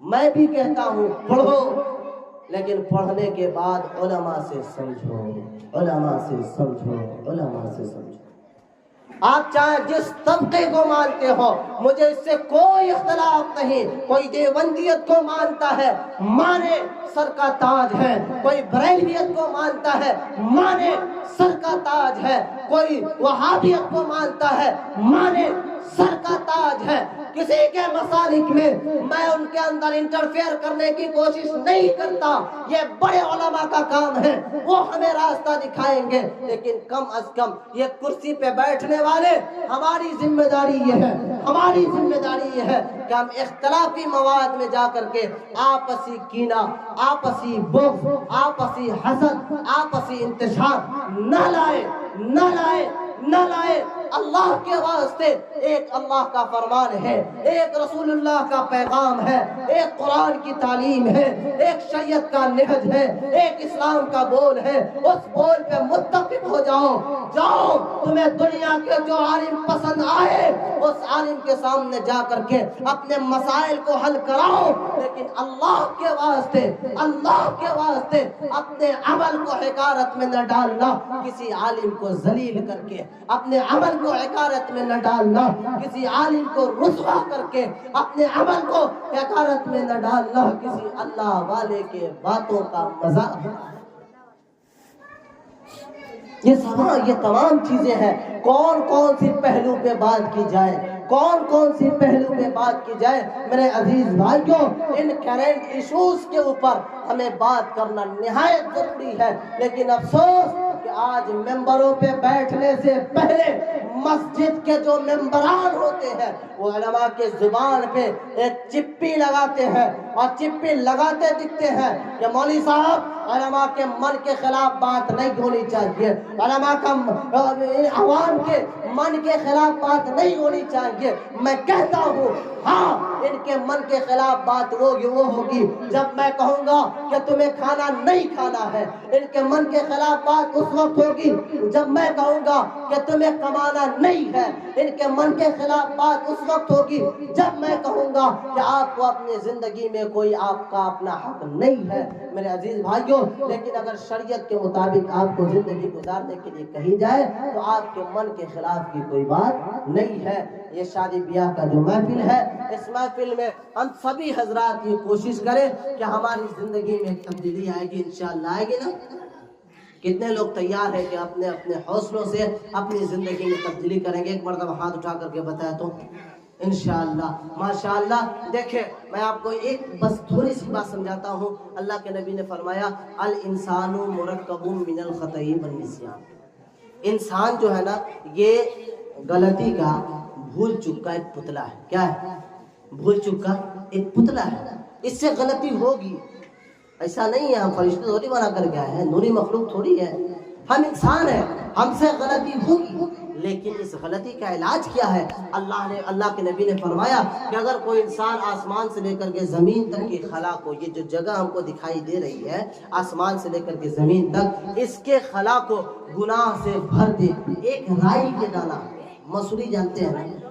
میں بھی کہتا ہوں پڑھو، لیکن پڑھنے کے بعد علماء سے سمجھو، علماء سے سمجھو، علماء سے سمجھو۔ آپ چاہے جس طبقے کو مانتے ہو، مجھے اس سے کوئی اختلاف نہیں، کوئی دیوبندیت کو مانتا ہے مانے، سر کا تاج ہے، کوئی بریلویت کو مانتا ہے مانے، سر کا تاج ہے، کوئی وہابیت کو مانتا ہے مانے، سر کا تاج ہے۔ کسی کے مسالک میں میں ان کے اندر انٹرفیئر کرنے کی کوشش نہیں کرتا، یہ بڑے علماء کا کام ہے، وہ ہمیں راستہ دکھائیں گے، لیکن کم از کم یہ کرسی پہ بیٹھنے والے، ہماری ذمہ داری یہ ہے، ہماری ذمہ داری یہ ہے کہ ہم اختلافی مواد میں جا کر کے آپسی کینہ، آپسی بغض، آپسی حسد، آپسی انتشار نہ لائے، نہ لائے، نہ لائے۔ اللہ کے واسطے ایک اللہ کا فرمان ہے، ایک رسول اللہ کا پیغام ہے، ایک قرآن کی تعلیم ہے، ایک شریعت کا نہج ہے، ایک اسلام کا بول ہے، اس بول پہ متفق ہو جاؤ۔ جاؤ، تمہیں دنیا کے جو عالم پسند آئے اس عالم کے سامنے جا کر کے اپنے مسائل کو حل کراؤ، لیکن اللہ کے واسطے، اللہ کے واسطے اپنے عمل کو حقارت میں نہ ڈالنا، کسی عالم کو ذلیل کر کے اپنے عمل کو حقارت میں نہ ڈالنا، کسی عالم کو رسوا کر کے اپنے عمل کو حقارت میں نہ ڈالنا، کسی اللہ والے کے باتوں کا مذاق۔ یہ تمام چیزیں ہیں۔ کون کون سی پہلو پہ بات کی جائے، کون کون سی پہلو پہ بات کی جائے؟ میرے عزیز بھائیوں، ان کرنٹ ایشوز کے اوپر ہمیں بات کرنا نہایت ضروری ہے، لیکن افسوس کہ آج ممبروں پہ بیٹھنے سے پہلے مسجد کے جو ممبران ہوتے ہیں وہ علماء کے زبان پہ ایک چپی لگاتے ہیں، اور چپی لگاتے دکھتے ہیں کہ مولوی صاحب علماء کے من کے خلاف بات نہیں ہونی چاہیے، علماء کا عوام کے من کے خلاف بات نہیں ہونی چاہیے۔ میں کہتا ہوں ہاں، ان کے من کے خلاف بات وہ ہوگی جب میں کہوں گا کہ تمہیں کھانا نہیں کھانا ہے، ان کے من کے خلاف بات اس وقت ہوگی جب میں کہوں گا کہ تمہیں کمانا نہیں ہے، ان کے من کے خلاف بات اس وقت ہوگی جب میں کہوں گا کہ آپ کو اپنی زندگی میں کوئی آپ کا اپنا حق نہیں ہے۔ میرے عزیز بھائیوں، لیکن اگر شریعت کے مطابق آپ کو زندگی گزارنے کے لیے کہی جائے تو آپ کے من کے خلاف کی کوئی بات نہیں ہے۔ یہ شادی بیاہ کا جو محفل ہے، اس محفل میں ہم سبھی حضرات یہ کوشش کریں کہ ہماری زندگی میں تبدیلی آئے گی، انشاءاللہ آئے گی نا؟ کتنے لوگ تیار ہیں کہ اپنے اپنے حوصلوں سے اپنی زندگی میں تبدیلی کریں گے؟ ایک مرتبہ ہاتھ اٹھا کر کے بتایا تو انشاءاللہ، ماشاءاللہ۔ دیکھیں، میں آپ کو ایک بس تھوڑی سی بات سمجھاتا ہوں۔ اللہ کے نبی نے فرمایا الانسان مرکب من الخطأ والنسیان۔ انسان جو ہے نا، یہ غلطی کا، بھول چک کا ایک پتلا ہے۔ کیا ہے؟ بھول چک کا ایک پتلا ہے، اس سے غلطی ہوگی، ایسا نہیں ہے ہم فرشتے تھوڑی بنا کر گئے ہیں، نوری مخلوق تھوڑی ہے، ہم انسان ہیں، ہم سے غلطی ہوگی، لیکن اس غلطی کا علاج کیا ہے؟ اللہ کے نبی نے فرمایا کہ اگر کوئی انسان آسمان سے لے کر کے زمین تک کی خلا کو، یہ جو جگہ ہم کو دکھائی دے رہی ہے آسمان سے لے کر کے زمین تک، اس کے خلا کو گناہ سے بھر دے، ایک رائی کے دانہ، مسوری جانتے ہیں،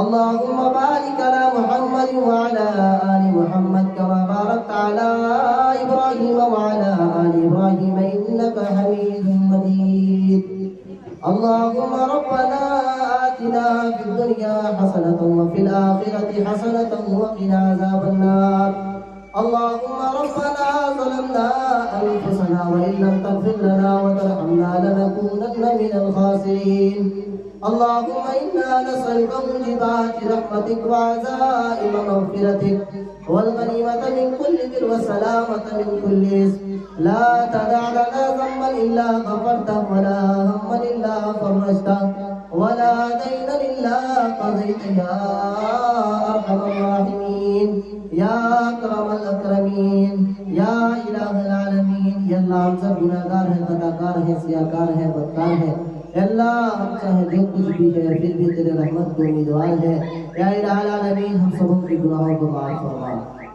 اللهم بارك على محمد وعلى آل محمد كما باركت على إبراهيم وعلى آل إبراهيم إنك حميد مجيد. اللهم ربنا آتنا في الدنيا حسنة وفي الآخرة حسنة وقنا عذاب النار. اللهم ربنا ظلمنا أنفسنا وإن لم تغفر لنا وترحمنا لنكونن من الخاسرين. اللهم إنا نسألك موجبات رحمتك وعزائم مغفرتك والغنيمة من كل بر والسلامة من كل إثم. لا تدع لنا ذنبا إلا غفرته ولا هما إلا فرجته ولا دينا إلا قضيته يا أرحم الراحمين يا أكرم الأكرمين يا إله العالمین۔ یا اللہ ہم سب گناہگار ہیں، خطاکار ہیں، سیاہکار ہیں، بدکار ہیں۔ اللہ ہم چاہے جو کچھ بھی ہے پھر بھی تیرے رحمت کو امیدوار ہے۔ یا الہ العالمین ہم سبوں کے گناہوں کو معاف فرما،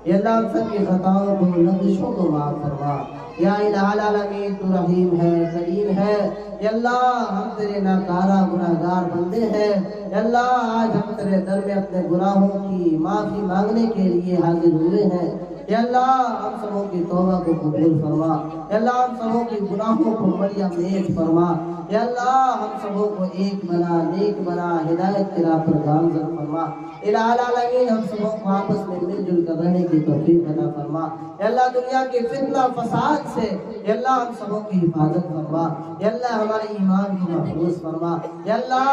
یا اللہ ہم سب کی خطاؤں کو لغزشوں کو معاف فرما۔ یا الہ العالمین تو رحیم ہے، کریم ہے۔ یا اللہ ہم تیرے ناکارہ گناہگار بندے ہیں۔ یا اللہ آج ہم تیرے در میں اپنے گناہوں کی معافی مانگنے کے لیے حاضر ہوئے ہیں۔ یا اللہ ہم سبوں کی توبہ کو قبول فرما۔ یا اللہ ہم سبوں کی گناہوں کو مریم نیک فرما۔ یا اللہ ہم سبوں کو ایک بنا، نیک بنا، ہدایت کی راہ پر گامزن فرما۔ الہ العالمین ہم سبوں کو آپس میں مل جل کر رہنے کی توفیق عطا فرما۔ یا اللہ دنیا کے فتنہ فساد سے یا اللہ ہم سبوں کی حفاظت فرما۔ یا اللہ ہمارے ایمان کو محفوظ فرما۔ یا اللہ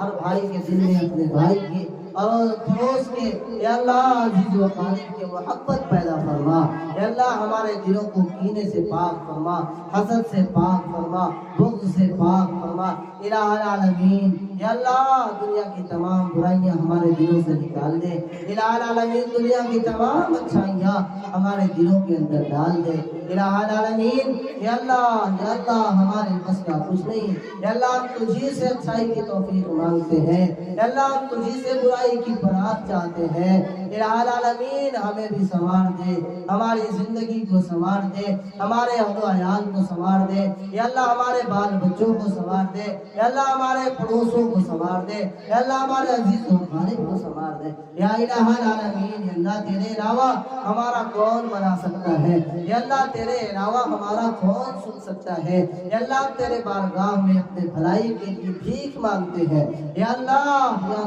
ہر بھائی کے دل میں اپنے بھائی کی اور پڑوس کے یا اللہ عزیز و قریب کے محبت پیدا فرما۔ یا اللہ ہمارے دلوں کو کینے سے پاک فرما، حسد سے پاک فرما، بغض سے پاک فرما۔ الہ العالمین یا اللہ دنیا کی تمام برائیاں ہمارے دلوں سے نکال دے۔ الہ العالمین دنیا کی تمام اچھائیاں ہمارے دلوں کے اندر ڈال دے۔ الہ العالمین یا اللہ ہمارے بس کا کچھ نہیں، یا اللہ ہم تجھی سے اچھائی کی توفیق مانگتے ہیں، یا اللہ ہم تجھی سے برائی کی برات چاہتے ہیں۔ الہ العالمین ہمیں بھی سنوار دے، ہماری زندگی کو سنوار دے، ہمارے اہل و عیال کو سنوار دے، یا اللہ ہمارے بال بچوں کو سنوار دے، یا اللہ ہمارے پڑوسوں کو سنوار دے، یا اللہ ہمارے عزیز و غالب کو سنوار دے۔ یا الہ العالمین یا اللہ تیرے علاوہ ہمارا کون بنا سکتا ہے، یا اللہ تیرے علاوہ ہمارا کون سن سکتا ہے، یا اللہ تیرے بارگاہ میں اپنے بھلائی کے لیے بھیک مانگتے ہیں۔ یا اللہ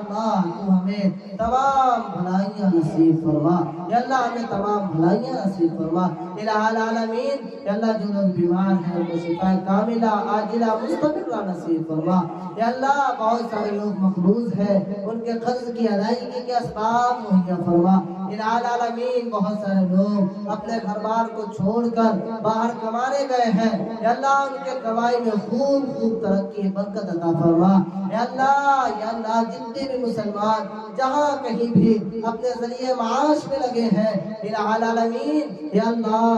تو ہمیں تمام بھلائیاں نصیب فرما، یا اللہ ہمیں تمام بھلائیاں نصیب فرما۔ الہ العالمین یا اللہ جو لوگ بیمار ہیں ان کو شفا کاملہ عاجلہ مستمرہ نصیب فرما۔ یا اللہ بہت سارے لوگ مقروض ہیں، ان کے قرض کی ادائیگی کے اسباب مہیا فرما۔ الہ العالمین بہت سارے لوگ اپنے گھر بار کو چھوڑ کر باہر کمانے گئے ہیں، یا اللہ ان کے کمائی میں خوب ترقی برکت عطا فرما۔ یا اللہ جتنے بھی مسلمان جہاں کہیں بھی اپنے ذریعے معاش میں لگے ہیں، الہ العالمین یا اللہ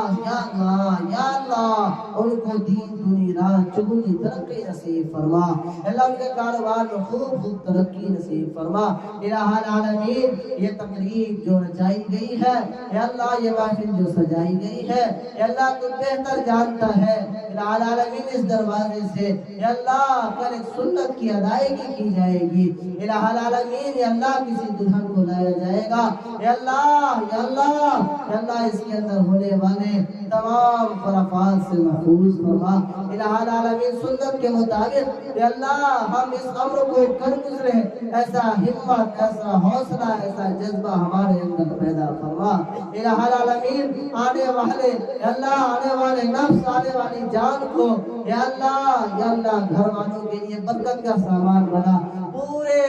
ان کو دین دنیا رات چگنی ترقی نصیب فرما۔ اللہ ان کے کاروبار میں خوب ترقی نصیب فرما۔ الہ العالمین یہ تقریب جو رچائی گئی ہے، یا اللہ یہ محفل جو سجائی گئی ہے، یا اللہ تو بہتر جانتا ہے۔ الہ العالمین اس دروازے سے یا اللہ کل ایک سنت کی ادائیگی کی جائے گی۔ الہ العالمین یا اللہ کسی دلہن کو لایا جائے گا، یا اللہ اس کے اندر ہونے والے تمام خرافات سے محفوظ فرما۔ الہ العالمین سنت کے مطابق یا اللہ ہم اس امر کو کر گزرے، ایسا ہمت، ایسا حوصلہ، ایسا جذبہ ہمارے اندر پیدا فرما۔ الہ العالمین آنے والے نفس، آنے والی جان کو یا اللہ گھر والوں کے لیے برکت کا سامان بنا، پورے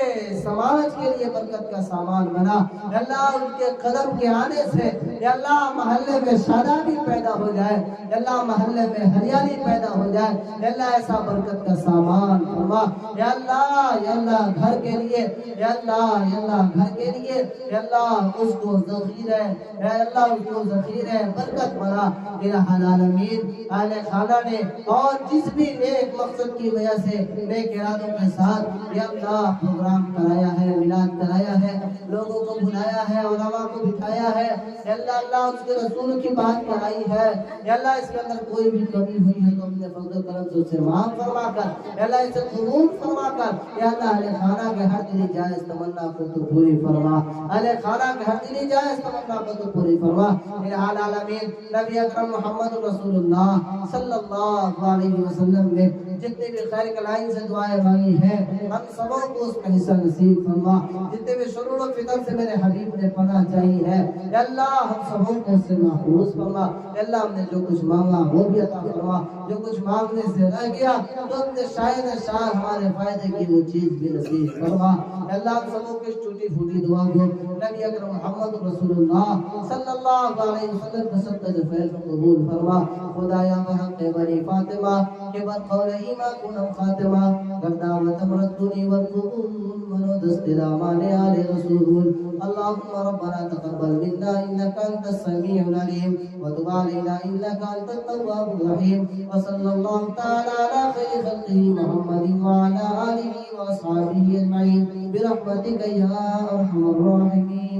سماج کے لیے برکت کا سامان بنا۔ یا اللہ ان کے قدم کے آنے سے یا اللہ محلے میں شادابی پیدا ہو جائے، یا اللہ محلے میں ہریالی پیدا ہو جائے، یا اللہ ایسا برکت کا سامان فرما۔ یا اللہ گھر کے لیے یا اللہ گھر کے لیے یا اللہ اس کو ذخیرہ برکت بنا۔ الہ العالمین اہل خانہ نے اور جس بھی نیک مقصد کی وجہ سے نیک ارادوں کے ساتھ یا اللہ پروگرام کرایا ہے، میلاد کرایا ہے، لوگوں کو بلایا ہے، علماء کو بٹھایا ہے، یا اللہ اس کے رسول کی بات کرائی ہے، یا اللہ اس کے اندر کوئی بھی کمی ہوئی ہے تو اپنے فضل و کرم سے اسے معاف فرما کر، یا اللہ اسے قبول فرما کر، یا اللہ اہل خانہ کے ہر دلی جائز تمنا کو تو پوری فرما، اہل خانہ کے ہر دلی جائز تمنا کو تو پوری فرما۔ الہ العالمین نبی اکرم محمد رسول اللہ صلی اللہ علیہ وسلم نے جتنے بھی خیر کلائن سے دعائیں مانگی ہیں، ہم سبوں کو اس کا حصہ نصیب فرما۔ جتنے بھی شرور و فتن سے میرے حبیب نے پناہ چاہی ہے، یا اللہ ہم سبوں کو اس سے محفوظ فرما۔ یا اللہ ہم نے جو کچھ مانگا وہ بھی عطا فرما، جو کچھ مانگنے سے رہ گیا تو اپنے شاعر ہمارے فائدے کی وہ چیز بھی نصیب فرما۔ یا اللہ ہم سبوں کی ٹوٹی پھوٹی دعا کو نبی اکرم محمد رسول اللہ صلی اللہ علیہ وسلم کے صدقے فیض قبول فرما۔ خدایا بحق بنی فاطمہ کے بقول ایما کنم خاتمہ گردامت مردنی والقبول منو دست دامان آل رسول اللہم ربنا تقبل منا انکا انت السمیع العلیم وتب علینا انکا انت التواب الرحیم وصلی اللہ تعالی علی خیر خلقہ محمد وعلی آلہ واصحابہ اجمعین برحمتک یا ارحم الراحمین۔